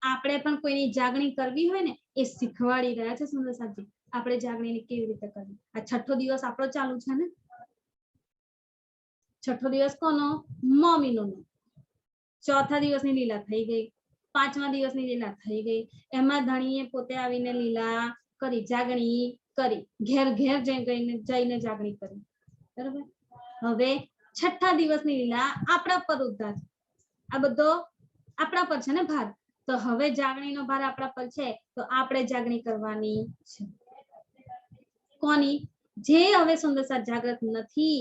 આપણે પણ કોઈની જાગણી કરવી હોય ને એ શીખવાડી રહ્યા છે સુંદરસાજી. આપણે જાગણીને કેવી રીતે કરવી. આ છઠ્ઠો દિવસ આપણો ચાલુ છે ને. છઠ્ઠો દિવસ કોનો? મમ્મીનો. ચોથા દિવસની લીલા થઈ ગઈ, પાંચમા દિવસની લીલા થઈ ગઈ. એમાં ધણીએ પોતે આવીને લીલા કરી, જાગણી કરી, ઘેર ઘેર જઈને જાગણી કરી. બરાબર. હવે છઠ્ઠા દિવસની લીલા આપણા પર ઉદ્ધાર. આ બધો આપણા પર છે ને ભાર. તો હવે જાગણીનો ભાર આપણા પર છે તો આપણે જાગણી કરવાની છે. કોની? જે હવે સુંદર સાથ જાગૃત નથી.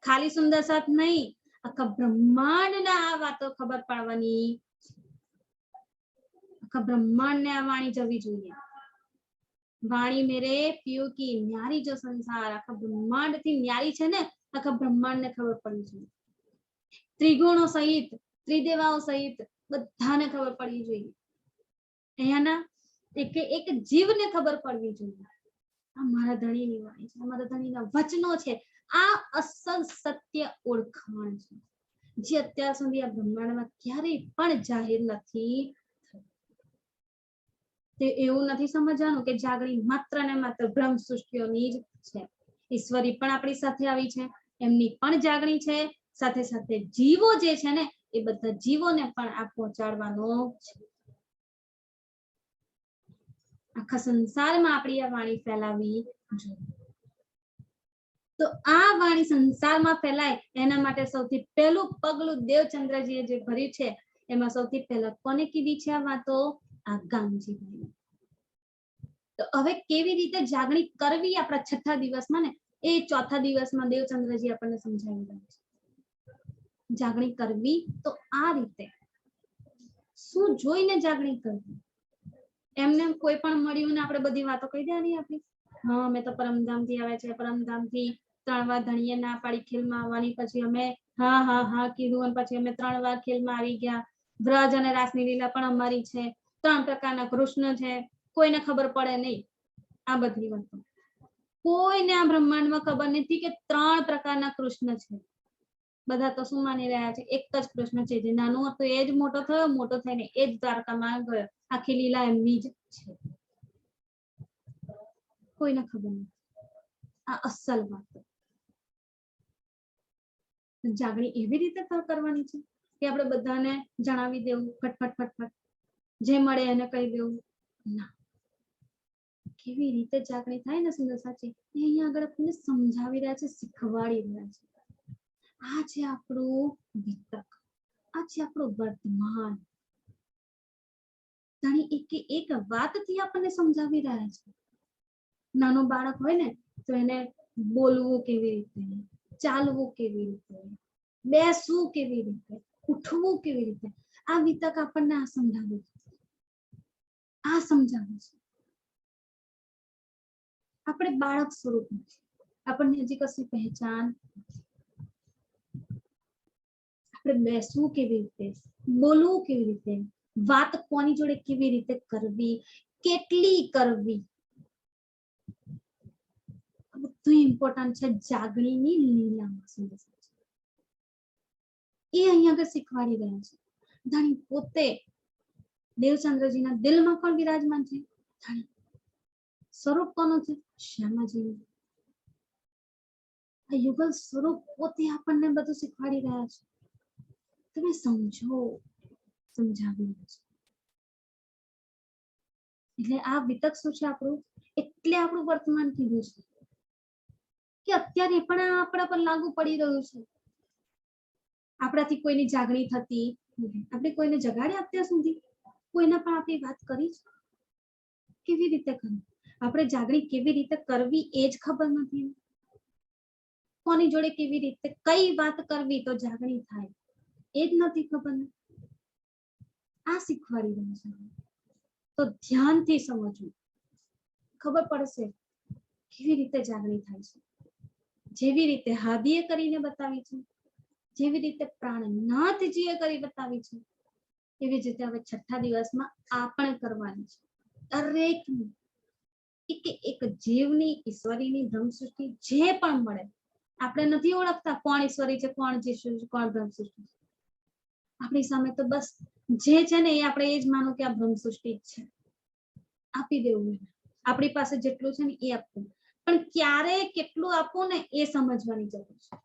ખાલી સુંદર સાથ નહીં, આખા બ્રહ્માંડના આ વાતો ખબર પાડવાની. આખા બ્રહ્માંડને આ વાણી જવી જોઈએ. વાણી મેરે પિયો કી ન્યારી જો સંસાર. આખા બ્રહ્માંડ થી ન્યારી છે ને, આખા બ્રહ્માંડ ને ખબર પડવી જોઈએ. ત્રિગુણો સહિત, ત્રિદેવાઓ સહિત બધાને ખબર પડવી જોઈએ. અહીંયાના એક જીવને ખબર પડવી જોઈએ. આ મારા ધણીની વાણી છે, મારા ધણીના વચનો છે. આ અસલ સત્ય ઓળખાણ છે જે અત્યાર સુધી આ બ્રહ્માંડમાં ક્યારેય પણ જાહેર નથી. તે એવું નથી સમજવાનું કે જાગણી માત્ર ને માત્ર બ્રહ્મ સૃષ્ટિઓની જ છે. ઈશ્વરી પણ આપણી સાથે આવી છે, એમની પણ જાગણી છે. સાથે સાથે જીવો જે છે ને એ બધા જીવોને પણ આ પહોંચાડવાનો છે. આખા સંસારમાં આપણી આ વાણી ફેલાવી જોઈએ. તો આ વાણી સંસારમાં ફેલાય એના માટે સૌથી પહેલું પગલું દેવચંદ્રજીએ જે ભર્યું છે એમાં સૌથી પહેલા કોને કીધી છે આ વાતો? આ ગાંગજીભાઈ. તો હવે કેવી રીતે જાગણી કરવી આપણા છઠ્ઠા દિવસમાં ને એ ચોથા દિવસમાં દેવચંદ્રજી આપણને સમજાવી રહ્યા છે. જાગણી કરવી તો આ રીતે. શું જોઈને જાગણી કરવી? એમને કોઈ પણ મળ્યું ને આપણે બધી વાતો કહી દેવાની આપણી. હા, અમે તો પરમધામથી આવે છે, પરમધામથી 3 વાર ધણીએ ના પાડી ખેલમાં આવવાની, પછી અમે હા હા હા કીધું અને પછી અમે 3 વાર ખેલમાં આવી ગયા. વ્રજ અને રાસની લીલા પણ અમારી છે. 3 પ્રકારના કૃષ્ણ છે, કોઈને ખબર પડે નહીં. આ બધી વાતો કોઈને આ બ્રહ્માંડમાં ખબર નથી કે 3 પ્રકારના કૃષ્ણ છે. બધા તો શું માની રહ્યા છે? એક જ કૃષ્ણ છે. જે નાનો હતો એ જ મોટો થયો, મોટો થઈને એ જ દ્વારકામાં ગયો. આખી લીલા એમની જ છે. કોઈને ખબર નથી. આ અસલ વાત. જાગણી એવી રીતે કરવાની છે કે આપણે બધાને જણાવી દેવું ફટફટ ફટફટ, જે મળે એને કહી દેવું ના. કેવી રીતે જાગણી થાય ને સુંદર સાચી એ અહીંયા આગળ આપણને સમજાવી રહ્યા છે, શીખવાડી રહ્યા છે. આ છે આપણું વિતક, આ છે આપણું વર્તમાન. એક વાતથી આપણને સમજાવી રહ્યા છે. નાનું બાળક હોય ને તો એને બોલવું કેવી રીતે, ચાલવું કેવી રીતે, બેસવું કેવી રીતે, ઉઠવું કેવી રીતે, આ વિતક આપણને આ સમજાવે છે. આ સમજાવે છે. આપણે બાળક સ્વરૂપ નથી, આપણને હજી કશી પહેચાન નથી. આપણે બેસવું કેવી રીતે, બોલવું કેવી રીતે, વાત કોની જોડે કેવી રીતે કરવી, કેટલી કરવી, બધું ઇમ્પોર્ટન્ટ છે જાગણીની લીલામાં. એ અહીંયા આગળ શીખવાડી રહ્યા છે. ધણી પોતે દેવચંદ્રજીના દિલમાં પણ વિરાજમાન છે. ધણી સ્વરૂપ કોનું છે? શ્યામાજીનું. આ યુગલ સ્વરૂપ પોતે આપણને બધું શીખવાડી રહ્યા છે. તમે સમજો, સમજાવી રહ્યા છે. એટલે આ વિતક શું છે આપણું? એટલે આપણું વર્તમાન કીધું છે કે અત્યારે પણ આ આપણા પર લાગુ પડી રહ્યું છે. આપણાથી કોઈની જાગણી થતી નથી. આપણે કોઈને જગાડ્યા અત્યાર સુધી? કોઈને પણ આપણી વાત કરી છે? કેવી રીતે કરવી? આપણે જાગણી કેવી રીતે કરવી એ જ ખબર નથી. કોની જોડે કેવી રીતે કઈ વાત કરવી તો જાગણી થાય એ જ નથી ખબર. આ શીખવાડી રહ્યું છે. તો ધ્યાનથી સમજવું, ખબર પડશે કેવી રીતે જાગણી થાય છે. જેવી રીતે હાદીએ કરીને બતાવી છે, જેવી રીતે પ્રાણનાથજીએ કરી બતાવી છે, એવી જ રીતે હવે છઠ્ઠા દિવસમાં આપણે કરવાની છે. દરેકની એક જીવની, ઈશ્વરીની, બ્રહ્મ સૃષ્ટિ જે પણ મળે, આપણે નથી ઓળખતા કોણ ઈશ્વરી છે, કોણ જીશુ છે, કોણ બ્રહ્મ સૃષ્ટિ છે. આપણી સામે તો બસ જે છે ને એ આપણે એ જ માનો કે આ બ્રહ્મ સૃષ્ટિ જ છે. આપી દેવું. આપણી પાસે જેટલું છે ને એ આપવું. પણ ક્યારે કેટલું આપવું ને એ સમજવાની જરૂર છે.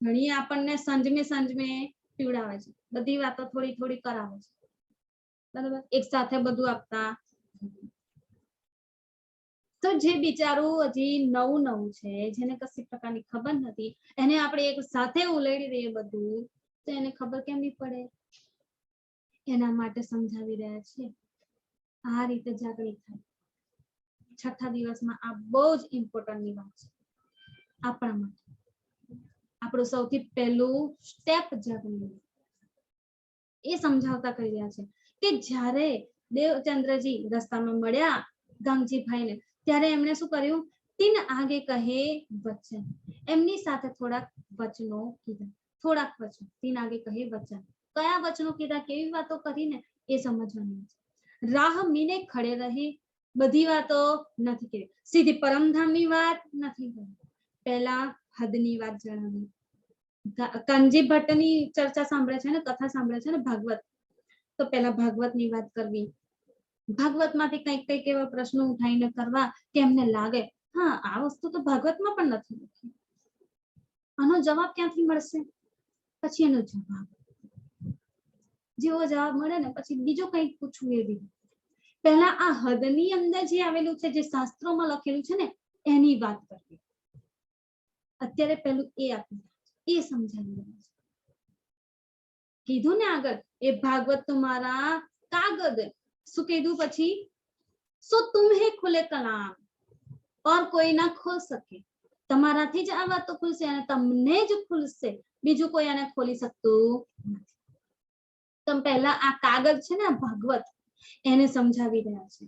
ઘણી આપણને સંજમે પીવડાવે છે. બધી વાતો થોડી થોડી કરાવે છે. બરાબર? એક સાથે બધું આપતા. તો જે બિચારું હજી નવું છે, જેને કશી પ્રકારની ખબર નથી, એને આપણે એક સાથે ઉલેડી દઈએ બધું, તો એને ખબર કેમ નહીં પડે? એના માટે સમજાવી રહ્યા છે. આ રીતે જાગૃત થાય. છઠ્ઠા દિવસમાં આ બહુ જ ઇમ્પોર્ટન્ટની વાત છે આપણા માટે. આપણું સૌથી પહેલું સ્ટેપ જાગૃત એ સમજાવતા કહી રહ્યા છે કે જ્યારે દેવચંદ્રજી રસ્તામાં મળ્યા ગંગજીભાઈને, ત્યારે એમણે શું કર્યું? તીન આગે કહે વચન. એમની સાથે થોડાક વચનો કીધા. થોડાક વચનો, તીન આગે કહે વચન. કયા વચનો કીધા, કેવી વાતો કરીને એ સમજવાની છે. રાહ મીને ખડે રહે, બધી વાતો નથી કરી. સીધી પરમધામની વાત નથી કરી. પહેલા હદની વાત જણાવી. કાનજી ભટ્ટની ચર્ચા સાંભળે છે ને, કથા સાંભળે છે ને ભાગવત, તો પહેલા ભાગવતની વાત કરવી. ભાગવતમાંથી કંઈક એવા પ્રશ્નો ઉઠાઈને કરવા કે એમને લાગે હા આ વસ્તુ તો ભાગવતમાં પણ નથી લખી, આનો જવાબ ક્યાંથી મળશે? પછી એનો જવાબ, જેવો જવાબ મળે ને પછી બીજું કંઈક પૂછવું. એ બી પહેલા આ હદની અંદર જે આવેલું છે, જે શાસ્ત્રોમાં લખેલું છે ને, એની વાત કરવી. અત્યારે પહેલું એ આપ્યું, એ સમજાવી રહ્યા છે. કીધું ને આગળ, એ ભાગવત તમારા કાગદ. શું કીધું પછી? સો તુમ્હે ખુલે કલામ और કોઈ ના ખોલ શકે. તમારાથી જ આ વાતો ખુલશે અને તમને જ ખુલશે, બીજું કોઈ આને ખોલી શકતું નથી. તમે પહેલા આ કાગળ છે ને, ભાગવત, એને સમજાવી રહ્યા છે.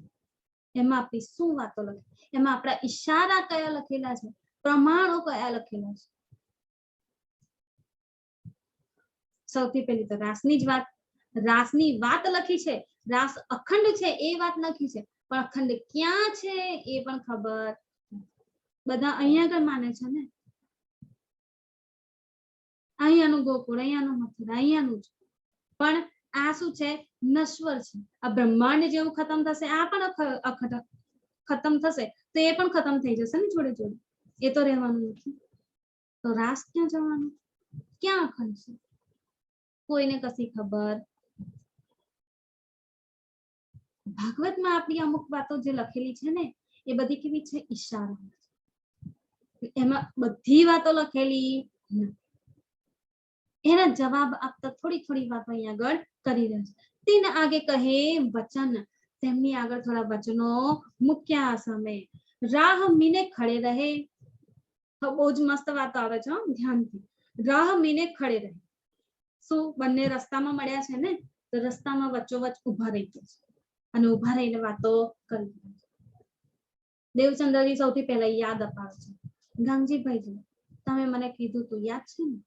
એમાં આપણી શું વાતો લખી, એમાં આપણા ઈશારા કયા લખેલા છે, પ્રમાણો કયા લખેલા છે. સૌથી પહેલી તો રાસની જ વાત. રાસની વાત લખી છે, રાસ અખંડ છે એ વાત લખી છે, પણ અખંડ ક્યાં છે એ પણ ખબર. બધા અહીંયા આગળ માને છે ને, અહીંયાનું ગોકુળ, અહીંયાનું મથુરા, અહીંયાનું જ. પણ આ શું છે? નશ્વર છે. આ બ્રહ્માંડ જેવું ખતમ થશે, આ પણ ખતમ થશે, તો એ પણ ખતમ થઈ જશે ને જોડે જોડે. એ તો રહેવાનું નથી. તો રાસ ક્યાં જવાનું? ક્યાં અખંડ છે? કોઈને કશી ખબર. ભાગવતમાં આપણી અમુક વાતો જે લખેલી છે ને, એ બધી કેવી છે? ઈશારો. એમાં બધી વાતો લખેલી નથી. એના જવાબ આપતા થોડી વાતો અહીંયા આગળ કરી રહ્યા છે. તીન આગે કહે વચન, તેમની આગળ થોડા વચનો મૂક્યા સામે. રાહ મીને ખડે રહે. બહુ જ મસ્ત વાતો આવે છે, ધ્યાનથી. રાહ મીને ખડે રહે. શું બંને રસ્તામાં મળ્યા છે ને, તો રસ્તામાં વચ્ચોવચ ઉભા રહી ગયા છે અને ઉભા રહીને વાતો કરી. દેવચંદ્રજી સૌથી પહેલા યાદ અપાવે છે, ગંગજીભાઈ તમે મને કીધું તું યાદ છે ને?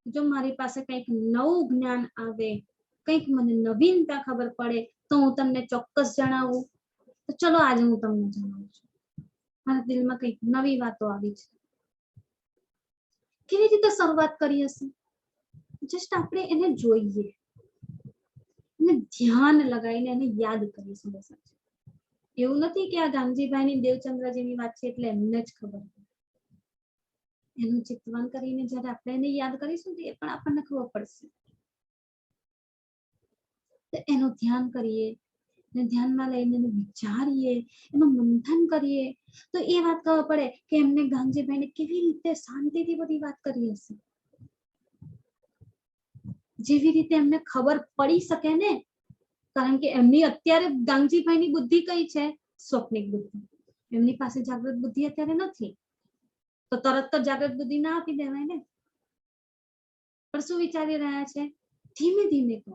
જો મારી પાસે કંઈક નવું જ્ઞાન આવે, કંઈક મને નવીનતા ખબર પડે તો હું તમને ચોક્કસ જણાવું. તો ચલો આજે હું તમને જણાવું છું. મારા દિલમાં કંઈક નવી વાતો આવી છે. કેવી રીતે શરૂઆત કરી હશે? જસ્ટ આપણે એને જોઈએ અને ધ્યાન લગાવીને એને યાદ કરીશું. બસ એવું નથી કે આ ગાંધીભાઈની દેવચંદ્રજીની વાત છે એટલે એમને જ ખબર. એનું ચિંતન કરીને જ્યારે આપણે એને યાદ કરીશું એ પણ આપણને ખબર પડશે. તો એનું ધ્યાન કરીએ, ધ્યાનમાં લઈને એને વિચારીએ, એનું મંથન કરીએ તો એ વાત ખબર પડે કે એમને ગાંધીભાઈને કેવી રીતે શાંતિથી બધી વાત કરી હશે. જેવી રીતે એમને ખબર પડી શકે ને, કારણ કે એમની અત્યારે ગાંધીભાઈની બુદ્ધિ કઈ છે? સ્વપ્નિક બુદ્ધિ. એમની પાસે જાગૃત બુદ્ધિ અત્યારે નથી, તો તરત તો જાગૃત બુદ્ધિ ના આપી દેવાય ને. પણ શું વિચારી રહ્યા છે? ધીમે ધીમે કહો.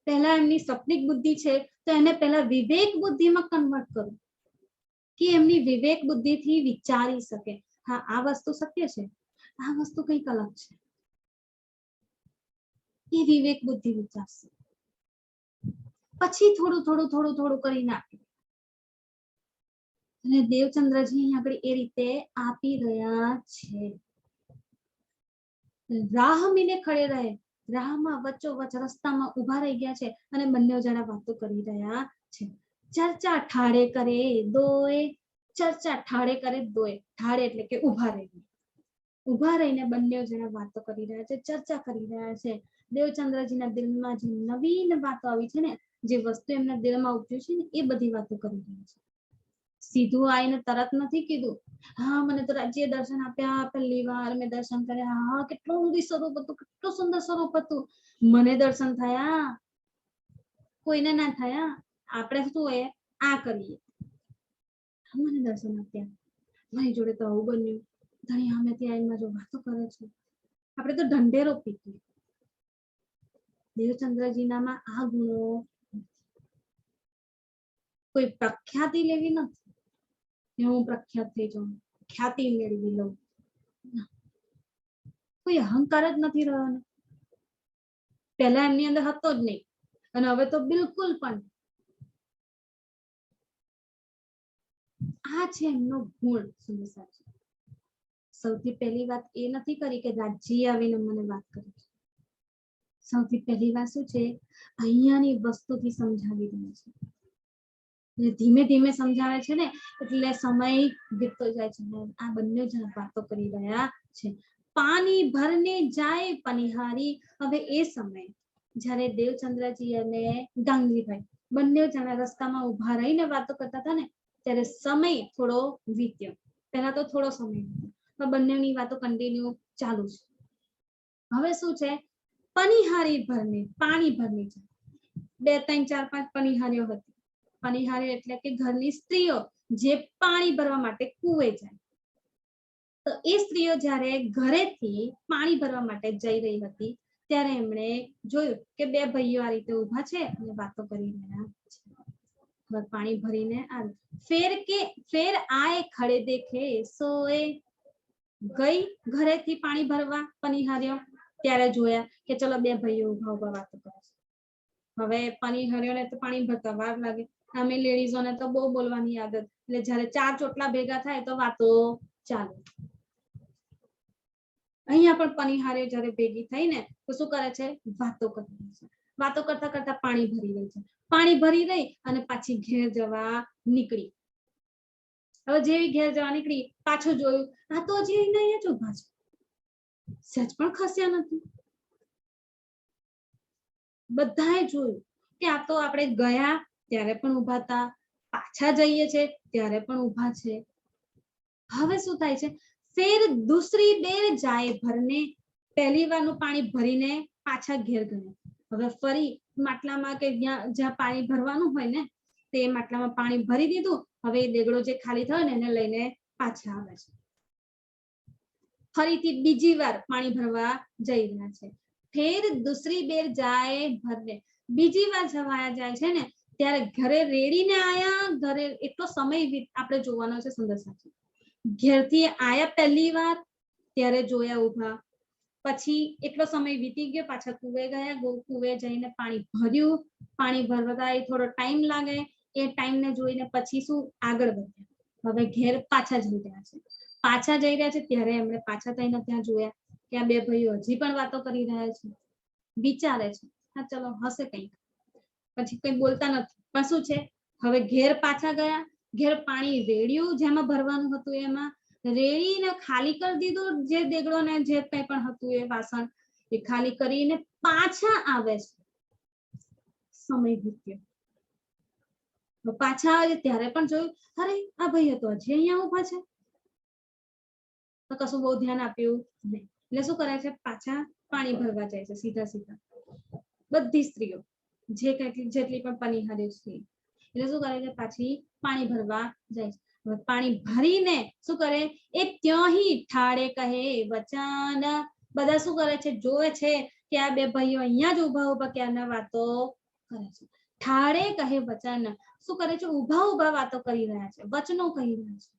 પહેલા એમની સ્વપ્નિક બુદ્ધિ છે તો એને પહેલા વિવેક બુદ્ધિમાં કન્વર્ટ કરો કે એમની વિવેક બુદ્ધિથી વિચારી શકે, હા આ વસ્તુ સત્ય છે, આ વસ્તુ કઈક અલગ છે. એ વિવેક બુદ્ધિ વિચારશે. પછી થોડું થોડું થોડું થોડું કરીને આપે. અને દેવચંદ્રજી અહીં આગળ એ રીતે આપી રહ્યા છે. રાહ મીને ખડે રહે, રાહમાં વચ્ચોવચ્ચ રસ્તામાં ઉભા રહી ગયા છે અને બંને જણા વાતો કરી રહ્યા છે. ચર્ચા ઠાડે કરે દોય, ચર્ચા ઠાડે કરે દોય. ઠાડે એટલે કે ઉભા રહીને. ઉભા રહીને બંને જણા વાતો કરી રહ્યા છે, ચર્ચા કરી રહ્યા છે. દેવચંદ્રજીના દિલમાં જે નવીન વાતો આવી છે ને, જે વસ્તુ એમના દિલમાં ઉપજ્યું છે ને, એ બધી વાતો કરી રહ્યા છે. સીધું આવીને તરત નથી કીધું હા મને તો રાજ્ય દર્શન આપ્યા, પહેલી વાર મેં દર્શન કર્યા, હા કેટલું ઊંડી સ્વરૂપ હતું, કેટલું સુંદર સ્વરૂપ હતું, મને દર્શન થયા, કોઈને ના થયા. આપણે શું હોય આ કરીએ, મને દર્શન આપ્યા, મારી જોડે તો આવું બન્યું, ધણી સામેથી આવીને જો વાતો કરે છે. આપણે તો ઢંઢેરો પીટીએ. દેવચંદ્રજીનામાં આ ગુણો કોઈ પ્રખ્યાતિ લેવી નથી, હું પ્રખ્યાત થઈ જાઉં, ખ્યાતિ મેળવી લઉં, કોઈ અહંકાર જ નથી રહ્યો. પહેલા એમની અંદર હતો જ નહીં અને હવે તો બિલકુલ પણ. આ છે એમનો ગુણ. સૌથી પહેલી વાત એ નથી કરી કે રાજ્ય આવીને મને વાત કરી. સૌથી પહેલી વાત શું છે? અહીંયાની વસ્તુથી સમજાવી દે છે. ધીમે ધીમે સમજાવે છે ને એટલે સમય વીતતો જાય છે. આ બંને જણ વાતો કરી રહ્યા છે. પાણી ભરને જાય પનિહારી. હવે એ સમય જ્યારે દેવચંદ્રજી અને ગાંગલીભાઈ બંને જણા રસ્તામાં ઉભા રહીને વાતો કરતા હતા ને, ત્યારે સમય થોડો વીત્યો. પહેલા તો થોડો સમય વીત્યો, બંનેની વાતો કન્ટિન્યુ ચાલુ છે. હવે શું છે? પનિહારી ભરને, પાણી ભરને જાય. 2, 3, 4, 5 પનિહારીઓ હતી. પનિહારી એટલે કે ઘરની સ્ત્રીઓ જે પાણી ભરવા માટે કૂવે જાય. તો એ સ્ત્રીઓ જ્યારે ઘરેથી પાણી ભરવા માટે જઈ રહી હતી ત્યારે એમણે જોયું કે 2 ભાઈઓ આ રીતે ઉભા છે અને વાતો કરી રહ્યા છે. પાણી ભરીને ફેર આય ખડે દેખે સોએ. ગઈ ઘરેથી પાણી ભરવા પનિહારીઓ, ત્યારે જોયા કે ચલો 2 ભાઈઓ ઉભા ઉભા વાતો કરે છે. હવે પનિહારીઓને તો પાણી ભરતા વાર લાગે, અમે લેડીઝોને તો બહુ બોલવાની આદત, એટલે જ્યારે 4 ચોટલા ભેગા થાય તો વાતો ચાલુ. અહીંયા પણ પનિહારીઓ જ્યારે ભેગી થઈને તો શું કરે છે? વાતો કરે છે. વાતો કરતા કરતા પાણી ભરી રહી છે. પાણી ભરી રહી અને પાછી ઘેર જવા નીકળી. હવે જેવી ઘેર જવા નીકળી, પાછું જોયું આ તો હજી અહીંયા જ ઉભા છે, સહેજ પણ ખસ્યા નથી. બધાએ જોયું કે આ તો આપણે ગયા ત્યારે પણ ઉભા હતા, પાછા જઈએ છે ત્યારે પણ ઉભા છે. હવે શું થાય છે? ફેર દૂસરી બેર જાય ભરને. પહેલી વારનું પાણી ભરીને પાછા ઘેર ગયા. હવે ફરી માટલામાં કે જ્યાં પાણી ભરવાનું હોય ને તે માટલામાં પાણી ભરી દીધું. હવે એ દેગડો જે ખાલી થયો ને એને લઈને પાછા આવે છે. ફરીથી બીજી વાર પાણી ભરવા જઈ રહ્યા છે. ફેર દૂસરી બેર જાય ભરને. બીજી વાર જવાયા જાય છે ને ત્યારે ઘરે રેડીને આયા. ઘરે એટલો સમય આપણે જોવાનો છે સુંદર સાચી. ઘેરથી આયા પહેલી વાર ત્યારે જોયા ઉભા, પછી એટલો સમય વીતી ગયો, પાછા કુવે ગયા, કુવે જઈને પાણી ભર્યું. પાણી ભરવા થોડો ટાઈમ લાગે, એ ટાઈમને જોઈને પછી શું આગળ વધ્યા. હવે ઘેર પાછા જઈ રહ્યા છે. પાછા જઈ રહ્યા છે ત્યારે એમણે પાછા થઈને ત્યાં જોયા કે આ 2 ભાઈઓ હજી પણ વાતો કરી રહ્યા છે. વિચારે છે, હા ચલો હશે કંઈક, પછી કઈ બોલતા નથી. પણ શું છે, હવે ઘેર પાછા ગયા, ઘેર પાણી રેડ્યું, જેમાં ભરવાનું હતું એમાં રેડીને ખાલી કરી દીધું, જે દેગડો ને જે કંઈ પણ હતું એ વાસણ એ ખાલી કરીને પાછા આવે છે. સમય વીત્યો, પાછા આવે ત્યારે પણ જોયું, અરે આ ભાઈ તો હજી અહીંયા ઉભા છે. તો કશું બહુ ધ્યાન આપ્યું નહીં, એટલે શું કરે છે, પાછા પાણી ભરવા જાય છે સીધા સીધા. બધી સ્ત્રીઓ જે જેટલી પણ પનિહારી સ્ત્રી, એટલે શું કરે છે, પાછી પાણી ભરવા જાય છે. પાણી ભરીને શું કરે, એ ત્યાંહી ઠાડે કહે વચન. બધા શું કરે છે, જોવે છે કે આ બે ભાઈઓ અહીંયા જ ઉભા ઉભા ક્યારના વાતો કરે છે. ઠાડે કહે વચન, શું કરે છે, ઉભા ઉભા વાતો કરી રહ્યા છે, વચનો કહી રહ્યા છે.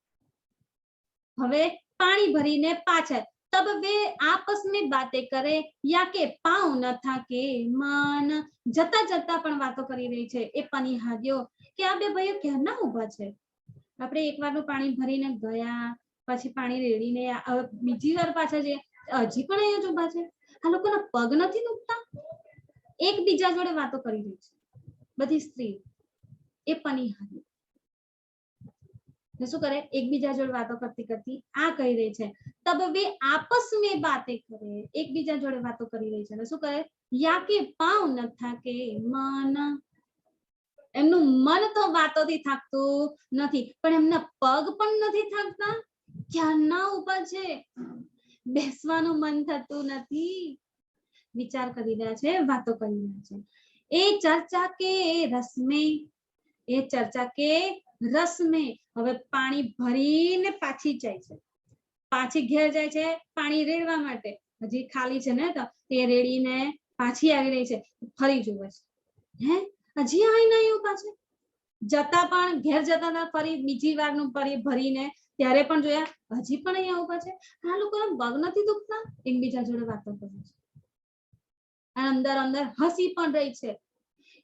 હવે પાણી ભરીને પાછળ, तब वे आपस में बातें करे या के पाँव न था के मन. જતા જતા પણ વાતો કરી રહી છે એ પનિહારીઓ કે આ બે ભાઈઓ ક્યારના ઉભા છે. આપણે એક વારનું પાણી ભરીને ગયા, પછી પાણી રેડીને બીજી વાર પાછા જઈએ, હજી પણ અહીંયા જ ઉભા છે. આ લોકોના પગ નથી દુખતા? એકબીજા જોડે વાતો કરી રહી છે બધી સ્ત્રી એ પનિહારીઓ. શું કરે, એકબીજા જોડે વાતો કરતી કરતી આ કહી રહી છે, તબ વે આપસ में बातें करे, એકબીજા જોડે વાતો કરી રહી છે. અને શું કરે, યા કે પાવ ન થાકે મન, એમનું મન તો વાતોથી થાકતું નથી, પણ એમના પગ પણ નથી થાકતા. ક્યારના ઉભા છે, બેસવાનું મન થતું નથી, વિચાર કરી રહ્યા છે, વાતો કરી રહ્યા છે. એ ચર્ચા કે રસ में, એ ચર્ચા કે રસ में, હવે પાણી ભરીને પાછી જાય છે, પાછી ઘેર જાય છે પાણી રેડવા માટે. હજી ખાલી છે ને તો તે રેડીને પાછી આવી રહી છે, ફરી જોવે છે, હે હજી આવીને આવ્યું પાછું. જતા પણ ઘેર જતા હતા ફરી બીજી વારનું ભરીને, ત્યારે પણ જોયા હજી પણ અહીંયા ઉભા છે. આ લોકોના પગ નથી દુખતા? એકબીજા જોડે વાતો કરે છે. અંદર અંદર હસી પણ રહી છે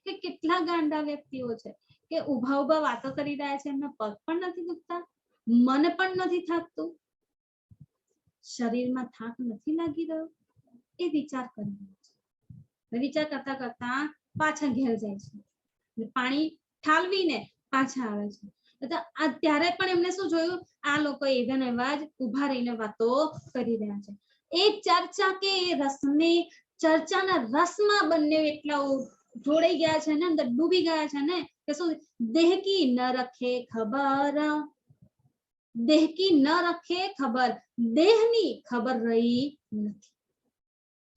કે કેટલા ગાંડા વ્યક્તિઓ છે કે ઉભા ઉભા વાતો કરી રહ્યા છે, એમના પગ પણ નથી દુખતા, મન પણ નથી થાકતું, શરીરમાં થાક નથી લાગી રહ્યો. એ વિચાર કરી રહ્યો છે. વિચાર કરતા કરતા પાછા ઘેર જાય છે, પાણી ઠાલવીને પાછા આવે છે. ત્યારે પણ એમને શું જોયું, આ લોકો એવા ને એવા જ ઉભા રહીને વાતો કરી રહ્યા છે. એ ચર્ચા કે રસને, ચર્ચાના રસમાં બંને એટલા જોડાઈ ગયા છે ને, અંદર ડૂબી ગયા છે ને કે શું, દેહ કી ન રખે ખબર, દેહ કી ન રખે ખબર, દેહની ખબર રહી નથી,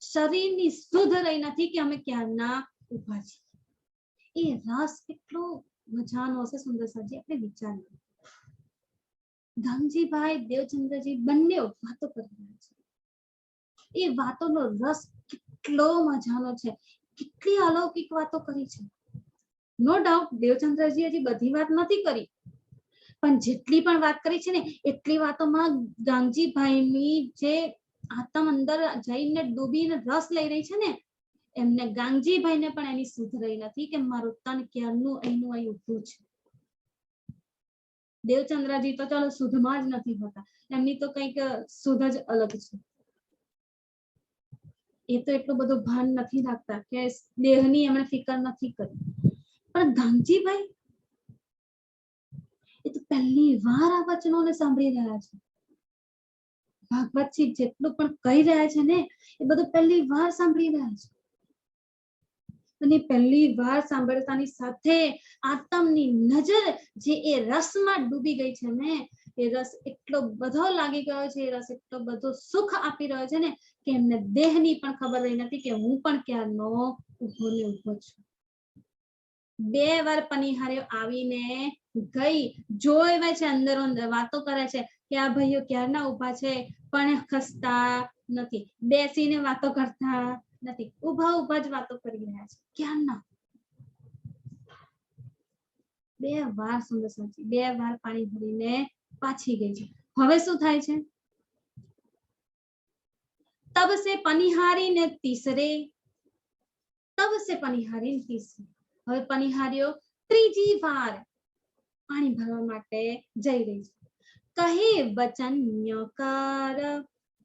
શરીરની સુધ રહી નથી કે અમે ક્યારના ઉભા છીએ. એ રસ કેટલો મજાનો હશે સુંદરસાજી, આપણે વિચારીએ. ગામજીભાઈ, દેવચંદ્રજી બંને વાતો કરી રહ્યા છે. એ વાતોનો રસ કેટલો મજાનો છે, કેટલી અલૌકિક વાતો કરી છે. નો ડાઉટ દેવચંદ્રજી હજી બધી વાત નથી કરી, પણ જેટલી પણ વાત કરી છે ને એટલી વાતોમાં ગાંગજીભાઈની જે આત્મ અંદર જઈને ડૂબીને રસ લઈ રહી છે ને, એમને ગાંગજીભાઈને પણ એની સુધ રહી નથી કે મારું તન ક્યારનું અહીંનું અહીં ઉભું છે. દેવચંદ્રજી તો ચાલો સુધમાં જ નથી હોતા, એમની તો કંઈક સુધ જ અલગ છે. એ તો એટલું બધું ભાન નથી રાખતા કે દેહની એમણે ફિકર નથી કરી. પણ ગાંગજીભાઈ એ તો પહેલી વાર આ વચનોને સાંભળી રહ્યા છે. ભાગવતજી જેટલું પણ કહી રહ્યા છે ને એ બધું પહેલી વાર સાંભળી રહ્યા છે. અને પહેલી વાર સાંભળતાની સાથે આત્મની નજર જે એ રસમાં ડૂબી ગઈ છે ને, એ રસ એટલો બધો લાગી ગયો છે, એ રસ એટલો બધો સુખ આપી રહ્યો છે ને કે એમને દેહની પણ ખબર રહી નથી કે હું પણ ક્યારનો ઉભો ને ઉભો છું. 2 વાર પનિહારીઓ આવીને ગઈ, જોવે છે, અંદરો અંદર વાતો કરે છે કે આ ભાઈઓ ક્યારના ઉભા છે, પણ ખસતા નથી, બેસીને વાતો કરતા નથી, ઉભા ઉભા જ વાતો કરી રહ્યા છે ક્યારના. 2 વાર સુંદરસાજી 2 વાર પાણી ભરીને પાછી ગઈ છે. હવે શું થાય છે, તબ સે પનિહારી ને તીસરે, તબ સે પનિહારી ને તીસરે, હવે પનિહારીઓ ત્રીજી વાર પાણી ભરવા માટે જઈ રહી છે. કહે વચન ન્યકાર,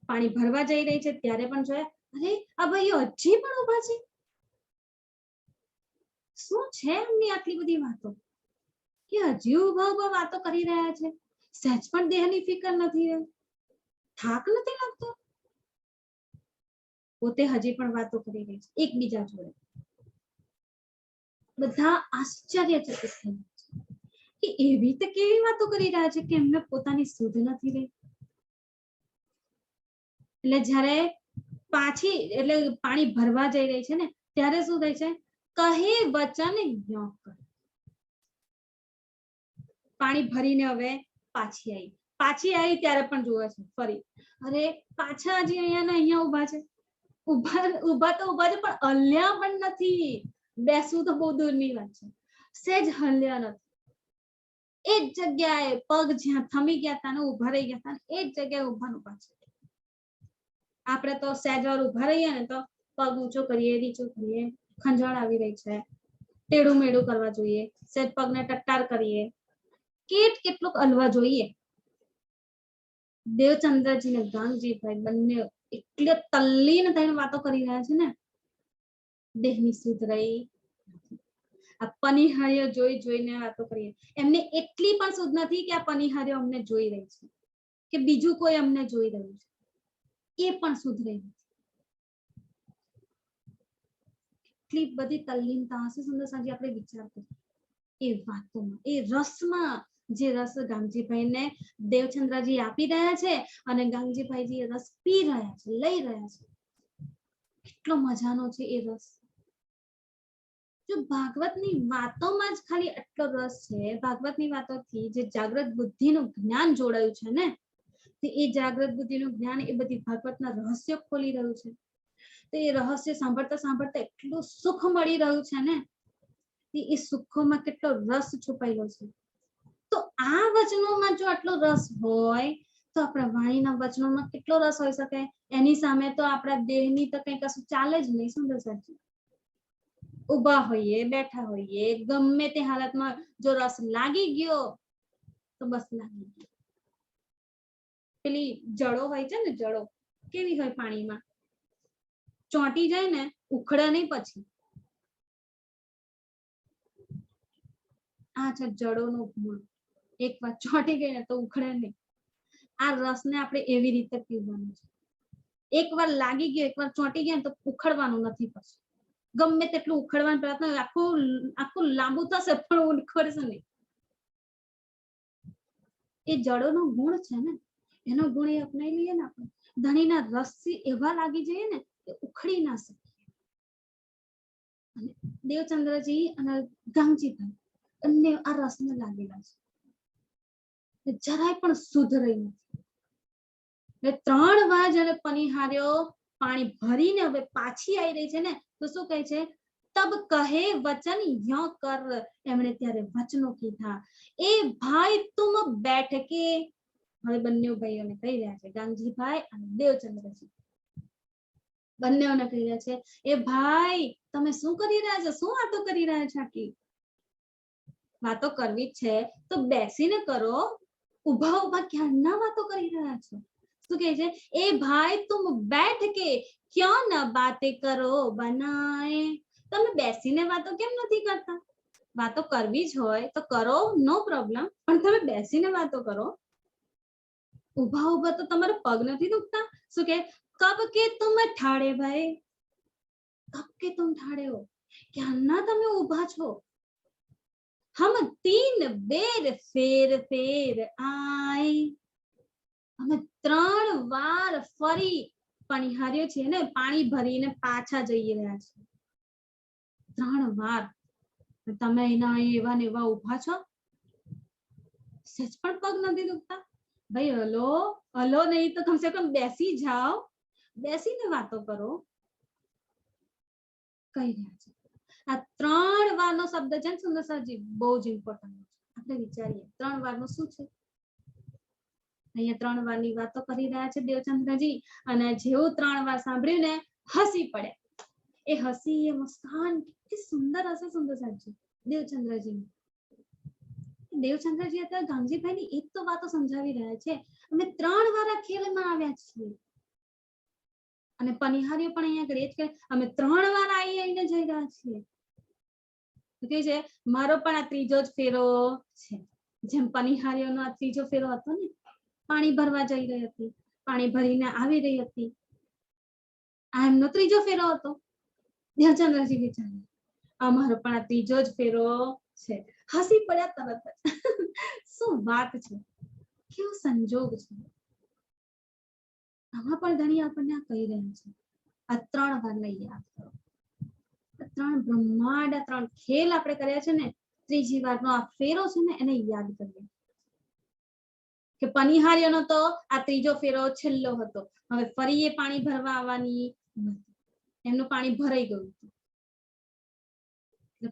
પાણી ભરવા જઈ રહી છે ત્યારે પણ જોયા અરે આ ભાઈઓ હજી પણ ઉભા છે, શું છે એમની આટલી બધી વાતો કે હજી ઉભા ઉભા વાતો કરી રહ્યા છે, સહેજ પણ દેહની ફિકર નથી રહી, થાક નથી લાગતો, પોતે હજી પણ વાતો કરી રહી છે એકબીજા જોડે. બધા આશ્ચર્યચકિત થઈ કે એવી તો કેવી વાતો કરી રહ્યા છે કે એમને પોતાની સુધ નથી રહી. એટલે જ્યારે પાછી એટલે પાણી ભરવા જઈ રહી છે ને ત્યારે શું થાય છે, કહે વચન યો કર. પાણી ભરીને હવે પાછી આવી ત્યારે પણ જોવે છે ફરી, અરે પાછા હજી અહીંયા ને અહીંયા ઉભા છે, ઉભા તો ઉભા છે પણ હલ્યા પણ નથી. બેસવું તો બહુ દૂરની વાત છે, સેજ હલ્યા નથી. એ જ જગ્યાએ પગ જ્યાં થમી ગયા હતા ને ઉભા રહી ગયા હતા એ જ જગ્યાએ ઉભા છે. આપણે તો સહેજ વાર ઉભા રહીએ ને તો પગ ઊંચો કરીએ, નીચો કરીએ, ખંજવાળ આવી રહી છે, ટેડું મેડું કરવા જોઈએ, સહેજ પગને ટટ્ટાર કરીએ, કેટલુંક હલવા જોઈએ. દેવચંદ્રજી ને ગાંગજીભાઈ બંને એટલે તલ્લીન થઈને વાતો કરી રહ્યા છે ને, દેહની સુધ રહી. આ પનિહારીઓ જોઈને વાતો કરીએ, એમને એટલી પણ સુધ નથી કે આ પનિહારીઓ અમને જોઈ રહી છે કે બીજું કોઈ અમને જોઈ રહ્યું છે, એ પણ સુધ રહી નથી. એટલી બધી તલ્લીનતા હશે સુંદરસાજી, આપણે વિચાર કરીએ એ વાતોમાં, એ રસમાં, જે રસ ગાંગજીભાઈને દેવચંદ્રજી આપી રહ્યા છે અને ગાંગજીભાઈજી એ રસ પી રહ્યા છે, લઈ રહ્યા છે. કેટલો મજાનો છે એ રસ. જો ભાગવતની વાતોમાં જ ખાલી આટલો રસ છે, ભાગવતની વાતોથી જે જાગૃત બુદ્ધિનું જ્ઞાન જોડાયું છે ને, એ જાગૃત બુદ્ધિનું જ્ઞાન એ બધી ભાગવતના રહસ્યો ખોલી રહ્યું છે. તો એ રહસ્ય સાંભળતા સાંભળતા એટલું સુખ મળી રહ્યું છે ને, એ સુખોમાં કેટલો રસ છુપાયેલો છે. તો આ વચનોમાં જો આટલો રસ હોય તો આપણા વાણીના વચનોમાં કેટલો રસ હોઈ શકે. એની સામે તો આપણા દેહની તો કઈ કશું ચાલે જ નહીં. સુંદરસાજી, ઉભા હોઈએ, બેઠા હોઈએ, ગમે તે હાલતમાં જો રસ લાગી ગયો તો બસ લાગી ગયો. પેલી જળો હોય છે ને, જળો કેવી હોય પાણીમાં, ચોંટી જાય ને ઉખડે નહીં પછી. આ છે જળોનો ગુણ. એક વાર ચોંટી ગઈ ને તો ઉખડે નહીં. આ રસને આપણે એવી રીતે પીવાનું છે. એક વાર લાગી ગયો, એક વાર ચોંટી ગયા તો ઉખડવાનું નથી પછી. ગમે તેટલું ઉખડવાનો પ્રયત્ન, આખું લાંબુ થશે પણ ઉખડશે નહીં. એ જળોનો ગુણ છે ને, એનો ગુણ એ અપનાવી લઈએ ને આપણે, ધણીના રસથી એવા લાગી જઈએ ને કે ઉખડી ના શકીએ. દેવચંદ્રજી અને ગાંગજીભાઈ બંને આ રસને લાગેલા છે, જરાય પણ સુધ રહી નથી. 3 વાર જયારે પનિહાર્યો પાણી ભરીને હવે પાછી આવી રહી છે ને, તો શું કહે છે, તબ કહે વચન યો કર. એમણે ત્યારે વચનો કીધા, એ ભાઈ તુમ બેઠ કે. હવે બંને ભાઈઓને કહી રહ્યા છે, ગાંગજીભાઈ અને દેવચંદ્રજી બંનેઓને કહી રહ્યા છે, એ ભાઈ તમે શું કરી રહ્યા છો, શું વાતો કરી રહ્યા છો? આટલી વાતો કરવી છે તો બેસીને કરો, ઉભા ઉભા ક્યારના વાતો કરી રહ્યા છો? શું કહે છે, એ ભાઈ તુમ બેઠ કે ક્યાં ન બાતે કરો બનાએ. તમે બેસીને વાતો કેમ નથી કરતા? વાતો કરવી જ હોય તો કરો, નો પ્રોબ્લેમ, પણ તમે બેસીને વાતો કરો. ઉભા ઉભા તો તમારા પગ નથી દુખતા? શું કે, કબ કે તુમ ઠાડે ભાઈ, કબ કે તુમ ઠાડે હો, ક્યારના તમે ઉભા છો? હમ 3 બેર ફેર ફેર આય. અમે 3 વાર ફરી પનિહાર્યો છે ને પાણી ભરીને પાછા જઈ રહ્યા છે. 3 વાર તમે એના એવા ને એવા ઉભા છો, સચ પણ પગ નથી દુખતા? ભાઈ હલો હલો નહીં તો કમસે કમ બેસી જાઓ, બેસીને વાતો કરો. કહી રહ્યા છે. આ 3 વારનો શબ્દ છે ને સુંદરસાજી, બહુ જ ઇમ્પોર્ટન્ટ છે. આપણે વિચારીએ 3 વારનું શું છે. અહીંયા 3 વારની વાતો કરી રહ્યા છે દેવચંદ્રજી, અને જેવું 3 વાર સાંભળ્યું ને હસી પડે. એ હસી, એ મુસ્કાન કેટલી સુંદર હશે સુંદરસાજી દેવચંદ્રજી. દેવચંદ્રજી અત્યારે ગાંગજીભાઈની એક તો વાતો સમજાવી રહ્યા છે, અમે 3 વાર આ ખેલમાં આવ્યા છીએ અને પનિહારીઓ પણ અહીંયા આગળ એ જ કહે, અમે 3 વાર આવીને જઈ રહ્યા છીએ. કે છે મારો પણ આ ત્રીજો જ ફેરો છે. જેમ પનિહારીઓનો આ ત્રીજો ફેરો હતો ને, પાણી ભરવા જઈ રહી હતી, પાણી ભરીને આવી રહી હતી, આ એમનો ત્રીજો ફેરો હતો. ધ્યાનચંદ્રજી વિચારે અમારો પણ આ ત્રીજો જ ફેરો છે. હસી પડ્યા તરત જ. શું વાત છે, કેવો સંજોગ છે. આમાં પણ ધણી આપણને આ કહી રહ્યા છે, આ 3 વારને યાદ કરો. 3 બ્રહ્માંડ, 3 ખેલ આપણે કર્યા છે ને, ત્રીજી વારનો આ ફેરો છે ને એને યાદ કરીએ કે પનિહારીઓનો તો આ ત્રીજો ફેરો છેલ્લો હતો. હવે ફરી એ પાણી ભરવા આવવાની નથી, એમનું પાણી ભરાઈ ગયું હતું,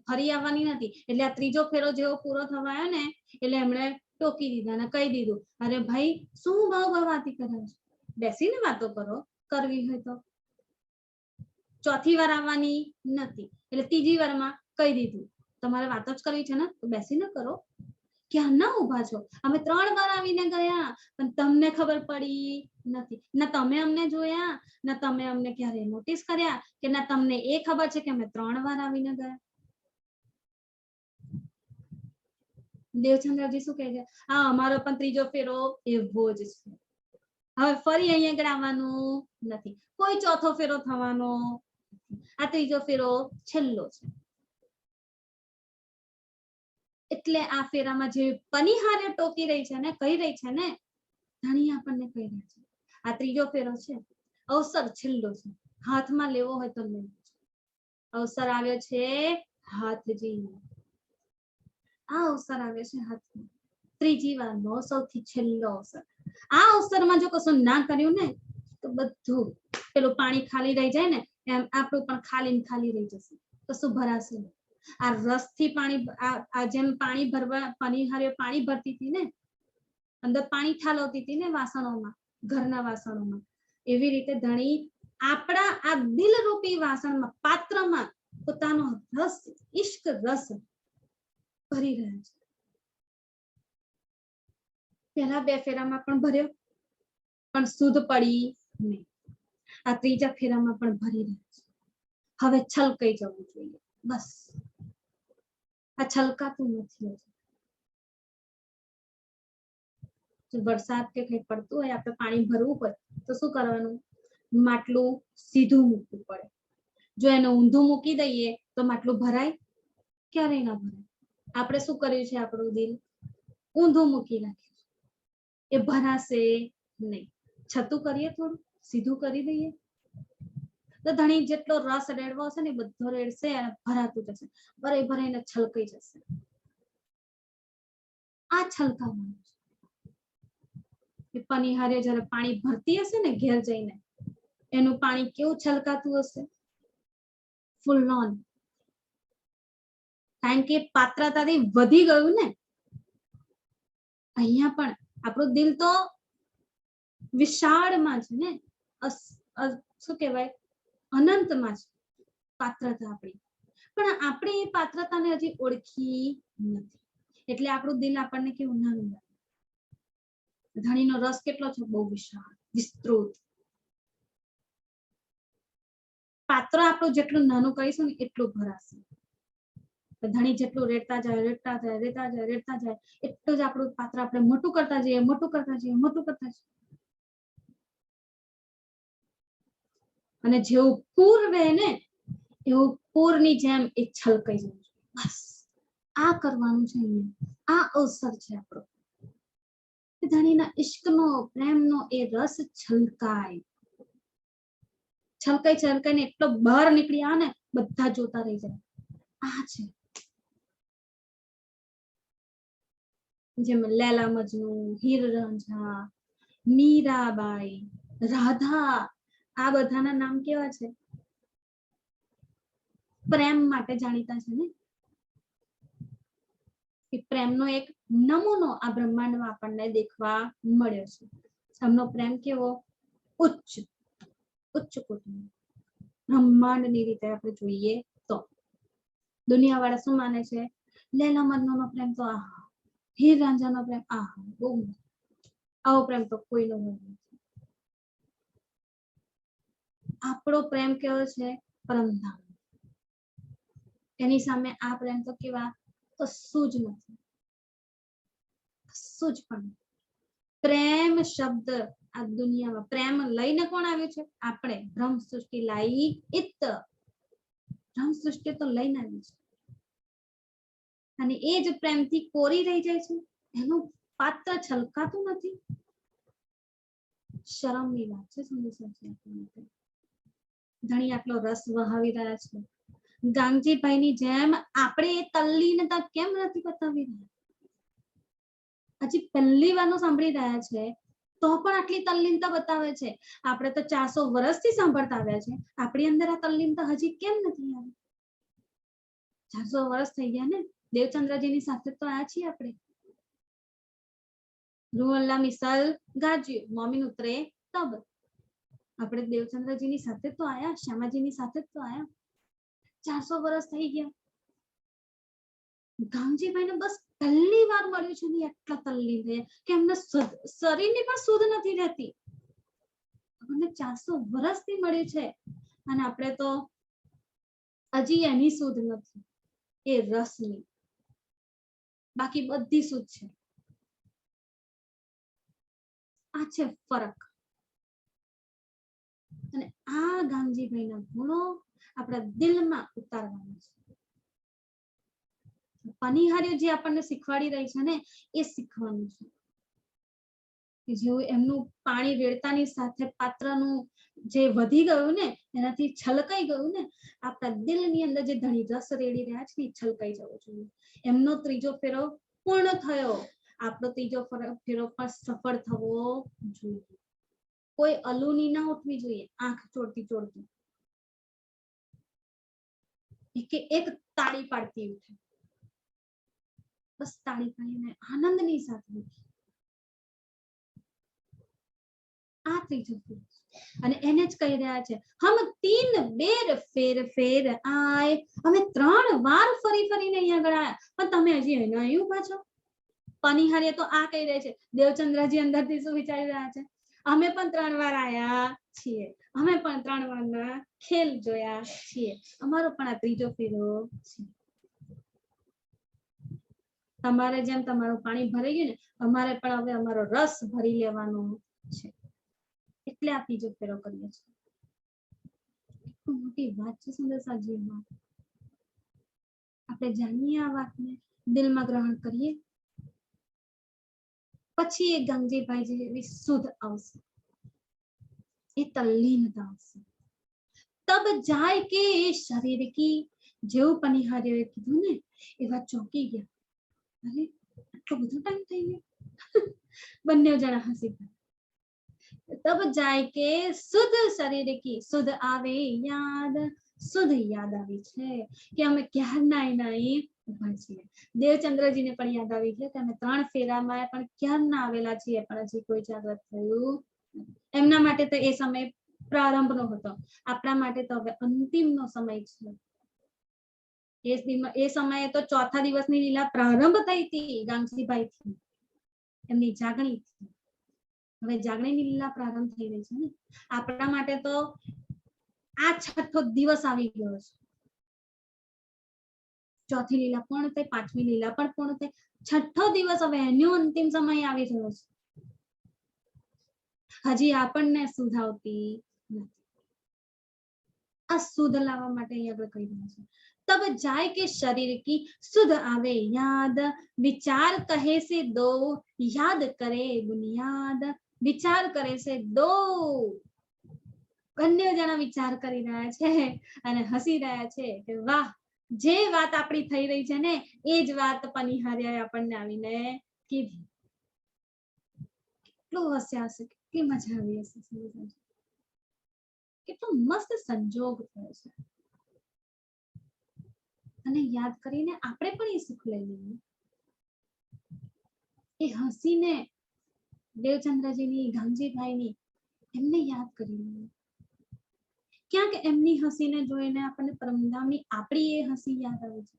ફરી આવવાની નથી. એટલે આ ત્રીજો ફેરો જેવો પૂરો થવા આવ્યો ને એટલે એમણે ટોકી દીધા અને કહી દીધું, અરે ભાઈ શું ભાવ વાતી કરે છે, બેસીને વાતો કરો, કરવી હોય તો. ચોથી વાર આવવાની નથી એટલે ત્રીજી વારમાં કહી દીધું, તમારે વાતો જ કરવી છે ને તો બેસીને કરો. ક્યાં ના ઉભા છો, અમે 3 વાર આવીને ગયા પણ તમને ખબર પડી નથી. ના તમે અમને જોયા, ના તમે અમને ક્યારે નોટિસ કર્યા, કે ના તમને એ ખબર છે કે અમે 3 વાર આવીને ગયા. દેવચંદ્રજી શું કહે છે, હા અમારો પણ ત્રીજો ફેરો એવો જ છે. હવે ફરી અહીંયા આગળ આવવાનું નથી, કોઈ ચોથો ફેરો થવાનો, આ ત્રીજો ફેરો છેલ્લો છે. એટલે આ ફેરામાં જે પનિહારે ટોકી રહી છે ને, કહી રહી છે ને, ધણી આપણને કહી રહ્યા છે આ ત્રીજો ફેરો છે, અવસર છેલ્લો છે, હાથમાં લેવો હોય તો લેવો. અવસર આવ્યો છે હાથજી, આ અવસર આવ્યો છે હાથમાં, ત્રીજી વારનો સૌથી છેલ્લો અવસર. આ અવસરમાં જો કશું ના કર્યું ને તો બધું પેલું પાણી ખાલી રહી જાય ને એમ આપણું પણ ખાલી રહી જશે, કશું ભરાશે. આ રસથી પાણી, આ જેમ પાણી ભરવા પનિહારીઓ પાણી ભરતી હતી ને, અંદર પાણી ઠાલવતી હતી ને વાસણોમાં, ઘરના વાસણોમાં, એવી રીતે ધણી આપણા આ દિલરૂપી વાસણમાં, પાત્રમાં પોતાનો રસ, ઈશ્ક રસ ભરી રહ્યા છે. પહેલા 2 ફેરામાં પણ ભર્યો પણ શુદ્ધ પડી નહીં, આ ત્રીજા ફેરામાં પણ ભરી રહ્યા છે. હવે છલકાઈ જવું જોઈએ, બસ. આ છલકાતું નથી. વરસાદ કે કંઈ પડતું હોય, આપણે પાણી ભરવું પડે તો શું કરવાનું, માટલું સીધું મૂકવું પડે. જો એને ઊંધું મૂકી દઈએ તો માટલું ભરાય? ક્યારેય ના ભરાય. આપણે શું કર્યું છે, આપણું દિલ ઊંધું મૂકી રાખ્યું, એ ભરાશે નહીં. છતું કરીએ, થોડું સીધું કરી દઈએ તો ધણી જેટલો રસ રેડવો છે ને બધો રેડશે અને ભરાતું જશે, ભરાઈને છલકાઈ જશે. આ છલકાવાનું છે. પનિહારે જયારે પાણી ભરતી હશે ને ઘેર જઈને, એનું પાણી કેવું છલકાતું હશે, ફૂલ ઓન. કારણ કે પાત્રતાથી વધી ગયું ને. અહીંયા પણ આપણું દિલ તો વિશાળમાં છે ને, શું કહેવાય, અનંતમાં છે પાત્રતા આપણી, પણ આપણે એ પાત્રતાને હજી ઓળખી નથી. એટલે આપણું દિલ આપણને કેવું નાનું લાગે. ધણીનો રસ કેટલો છે, બહુ વિશાળ, વિસ્તૃત. પાત્ર આપણું જેટલું નાનું કરીશું ને એટલું ભરાશે. ધણી જેટલું રેડતા જાય એટલું જ આપણું પાત્ર આપણે મોટું કરતા જઈએ. અને જેવું પૂર વહે ને એવું પૂરની જેમ એ છલકાઈ જવું. બસ આ કરવાનું છે. આ અવસર છે આપણો. ધણીના ઇશ્કનો, પ્રેમનો એ રસ છલકાઈને એટલો બહાર નીકળી આવે ને, બધા જોતા રહી જાય. આ છે જેમ લેલા મજનુ, હીર રાંઝા, મીરાબાઈ, રાધા, આ બધાના નામ કેવા છે, પ્રેમ માટે જાણીતા છે ને. પ્રેમનો એક નમૂનો આ બ્રહ્માંડમાં આપણને દેખવા મળ્યો છે. એમનો પ્રેમ કેવો, ઉચ્ચ કોટીનો, બ્રહ્માંડની રીતે આપણે જોઈએ તો. દુનિયા વાળા શું માને છે, લેલા મજનૂનો પ્રેમ તો આહા, હીર રાંઝાનો પ્રેમ આહા, બહુ આવો પ્રેમ તો કોઈનો નથી. આપણો પ્રેમ કેવો છે? પરમધામ. એની સામે આ પ્રેમ તો કેવા કશું જ નથી, કશું જ પણ. પ્રેમ શબ્દ આ દુનિયામાં પ્રેમ લઈને કોણ આવ્યું છે? આપણે. બ્રહ્મ સૃષ્ટિ લાઈ ઇત. બ્રહ્મ સૃષ્ટિ તો લઈને આવ્યું છે અને એ જ પ્રેમથી કોરી રહી જાય છે, એનું પાત્ર છલકાતું નથી. શરમની વાત છે. ધણી આટલો રસ વહાવી રહ્યા છે. ગાંગજીભાઈની જેમ આપણે એ તલ્લીનતા કેમ નથી બતાવી રહ્યા? હજી પહેલી વાર સાંભળી રહ્યા છે તો પણ આટલી તલ્લીનતા બતાવે છે. આપણે તો 400 વર્ષથી સાંભળતા આવ્યા છે, આપણી અંદર આ તલ્લીનતા હજી કેમ નથી આવી? 400 વર્ષ થઈ ગયા ને. દેવચંદ્રજીની સાથે તો આયા છીએ આપણે. રૂહલ્લા મિસાલ ગાજ્યું, મોમીન ઉતરે તબ. આપણે દેવચંદ્રજીની સાથે તો આયા, શ્યામાજીની સાથે તો આયા. 400 વર્ષ થઈ ગયા. ગાંગજીભાઈને બસ પહેલી વાર મળ્યું છે ને એટલા તલ્લીન છે કે એમને શરીરની પણ સુધ નથી રહેતી. આપણને 400 વર્ષથી મળ્યું છે અને આપણે તો હજી એની સુધ નથી, એ રસની. બાકી બધી સુધ છે. આ છે ફરક. અને આ ગાંગજીભાઈના ગુણો આપણા દિલમાં ઉતારવાના છે. પનિહારીઓ જે આપણને શીખવાડી રહી છે ને, એ શીખવાનું છે. કે જેવું એમનું પાણી રેડતાની સાથે પાત્રનું જે વધી ગયું ને, એનાથી છલકાઈ ગયું ને, આપણા દિલની અંદર જે ધણી રસ રેડી રહ્યા છે, એ છલકાઈ જવો જોઈએ. એમનો ત્રીજો ફેરો પૂર્ણ થયો, આપણો ત્રીજો ફેરો પણ સફળ થવો જોઈએ. કોઈ અલુની ના ઉઠવી જોઈએ આંખ ચોડતી ચોડતી. એક તાળી પાડતી ઉઠે, બસ તાળી પાડીને આનંદની સાથે. આ ત્રીજો ફેર અને એને જ કહી રહ્યા છે, હમ 3 બેર ફેર ફેર આય. અમે 3 વાર ફરી ફરીને અહીંયા ગયા, પણ તમે હજી અહીંયા આવ્યું પાછો. પનિહારીએ તો આ કહી રહે છે. દેવચંદ્રજી અંદરથી શું વિચારી રહ્યા છે? અમે પણ 3 વાર આયા છીએ, અમે પણ 3 વારના ખેલ જોયા છીએ, અમારો પણ આ ત્રીજો ફેરો છે. તમારે જેમ તમારું પાણી ભરાઈ ગયું ને, અમારે પણ હવે અમારો રસ ભરી લેવાનો છે, એટલે આ ત્રીજો ફેરો કરીએ છીએ. મોટી વાત છે સુંદરસાજીમાં. આપણે જાણીએ આ વાતને, દિલમાં ગ્રહણ કરીએ, પછી એ ગાંગજીભાઈ જેવી શુદ્ધ આવશે, એ તલ્લીનતા આવશે. તબ જાય કે શરીર કી. જેવું પનિહારીઓએ કીધું ને, એવા ચોંકી ગયા. અરે આટલો બધો ટાઈમ થઈ ગયો. બંને જણા હસી ગયા. તબ જાય કે શુદ્ધ શરીર કી શુદ્ધ આવે યાદ. શુદ્ધ યાદ આવી છે કે અમે ક્યારના નાઈ ઉભા છીએ. દેવચંદ્રજીને પણ યાદ આવી છે કે અમે 3 ફેરામાં પણ ક્યારના આવેલા છીએ, પણ હજી કોઈ જાગૃત થયું. એમના માટે તો એ સમય પ્રારંભનો હતો, આપણા માટે તો હવે અંતિમનો સમય છે. એ સમયે તો ચોથા દિવસની લીલા પ્રારંભ થઈ હતી ગાંગજીભાઈથી, એમની જાગણીથી. હવે જાગણીની લીલા પ્રારંભ થઈ રહી છે ને. આપણા માટે તો આ 6થો દિવસ આવી ગયો છે. ચોથી લીલા પૂર્ણ થઈ, 5મી લીલા પણ પૂર્ણ થઈ, 6થો દિવસ હવે એનો અંતિમ સમય આવી રહ્યો છે. હજી આપણને સુધ આવતી નથી. આ સુધ લાવવા માટે અહીં આગળ કહી રહ્યા છે. तब जाय के शरीर की सुध आवे याद. विचार कहे से दो याद करे बुनियाद. विचार करे से दो. બંને જણા વિચાર કરી રહ્યા છે અને હસી રહ્યા છે કે વાહ, જે વાત આપણી થઈ રહી છે ને, એ જ વાત પનિહારીએ આપણને આવીને કીધી. કેટલું હસ્યા હશે, કેટલી મજા આવી હશે, કેટલો મસ્ત સંજોગ થયો છે. અને યાદ કરીને આપણે પણ એ સુખ લઈ લઈએ. એ હસીને દેવચંદ્રજીની, ગાંગજીભાઈની, એમને યાદ કરી લઈએ. ક્યાંક એમની હસીને જોઈને આપણને પરમધામની આપણી એ હસી યાદ આવે છે,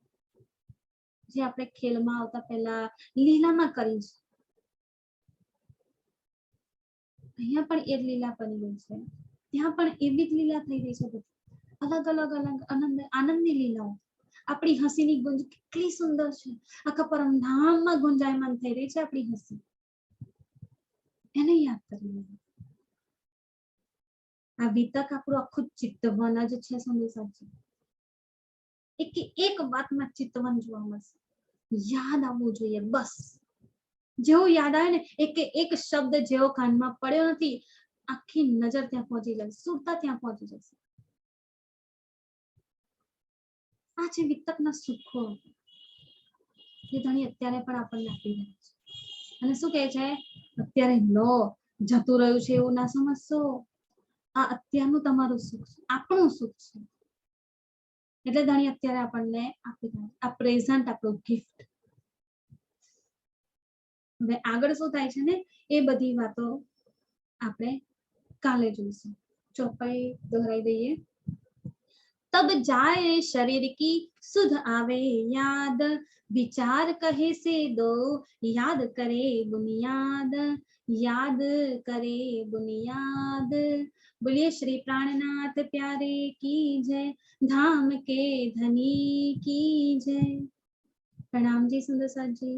જે આપણે ખેલમાં આવતા પહેલા લીલામાં કરી છે. અહીંયા પણ એ લીલા બની ગઈ છે. ત્યાં પણ એવી જ લીલા થઈ રહી છે બધી, અલગ અલગ અલગ આનંદની લીલાઓ. આપણી હસીની ગુંજ કેટલી સુંદર છે, આખા પરમધામમાં ગુંજાયમાન થઈ રહી છે આપણી હસી. એને યાદ કરી લેવું. આ વિતક આપણું આખું ચિત્તવન જ છે સંદેશાજી. એક વાતમાં ચિત્તવન જોવા મળશે, યાદ આવવું જોઈએ બસ. જેવું યાદ આવે ને, એક શબ્દ જેવો કાનમાં પડ્યો નથી, આખી નજર ત્યાં પહોંચી જશે, સુરતા ત્યાં પહોંચી જશે. આ છે વિતકના સુખો, જે ધણી અત્યારે પણ આપણને આપી રહ્યા છે. અને શું કહે છે, અત્યારે લો જતું રહ્યું છે એવું ના સમજશો, આ અત્યારનું તમારું સુખ છે, આપણું સુખ છે. એટલે ધણી અત્યારે આપણને આપી રહ્યા છે, આ પ્રેઝન્ટ આપણું ગિફ્ટ. હવે આગળ શું થાય છે ને, એ બધી વાતો આપણે કાલે જોઈશું. ચોપાઈ દોહરાઈ દઈએ. तब जाए शरीर की सुध आवे याद, विचार कहे से दो याद करे बुनियाद, याद करे बुनियाद। बोलिए श्री प्राणनाथ प्यारे की जय, धाम के धनी की जय। प्रणाम जी सुंदर साथ जी।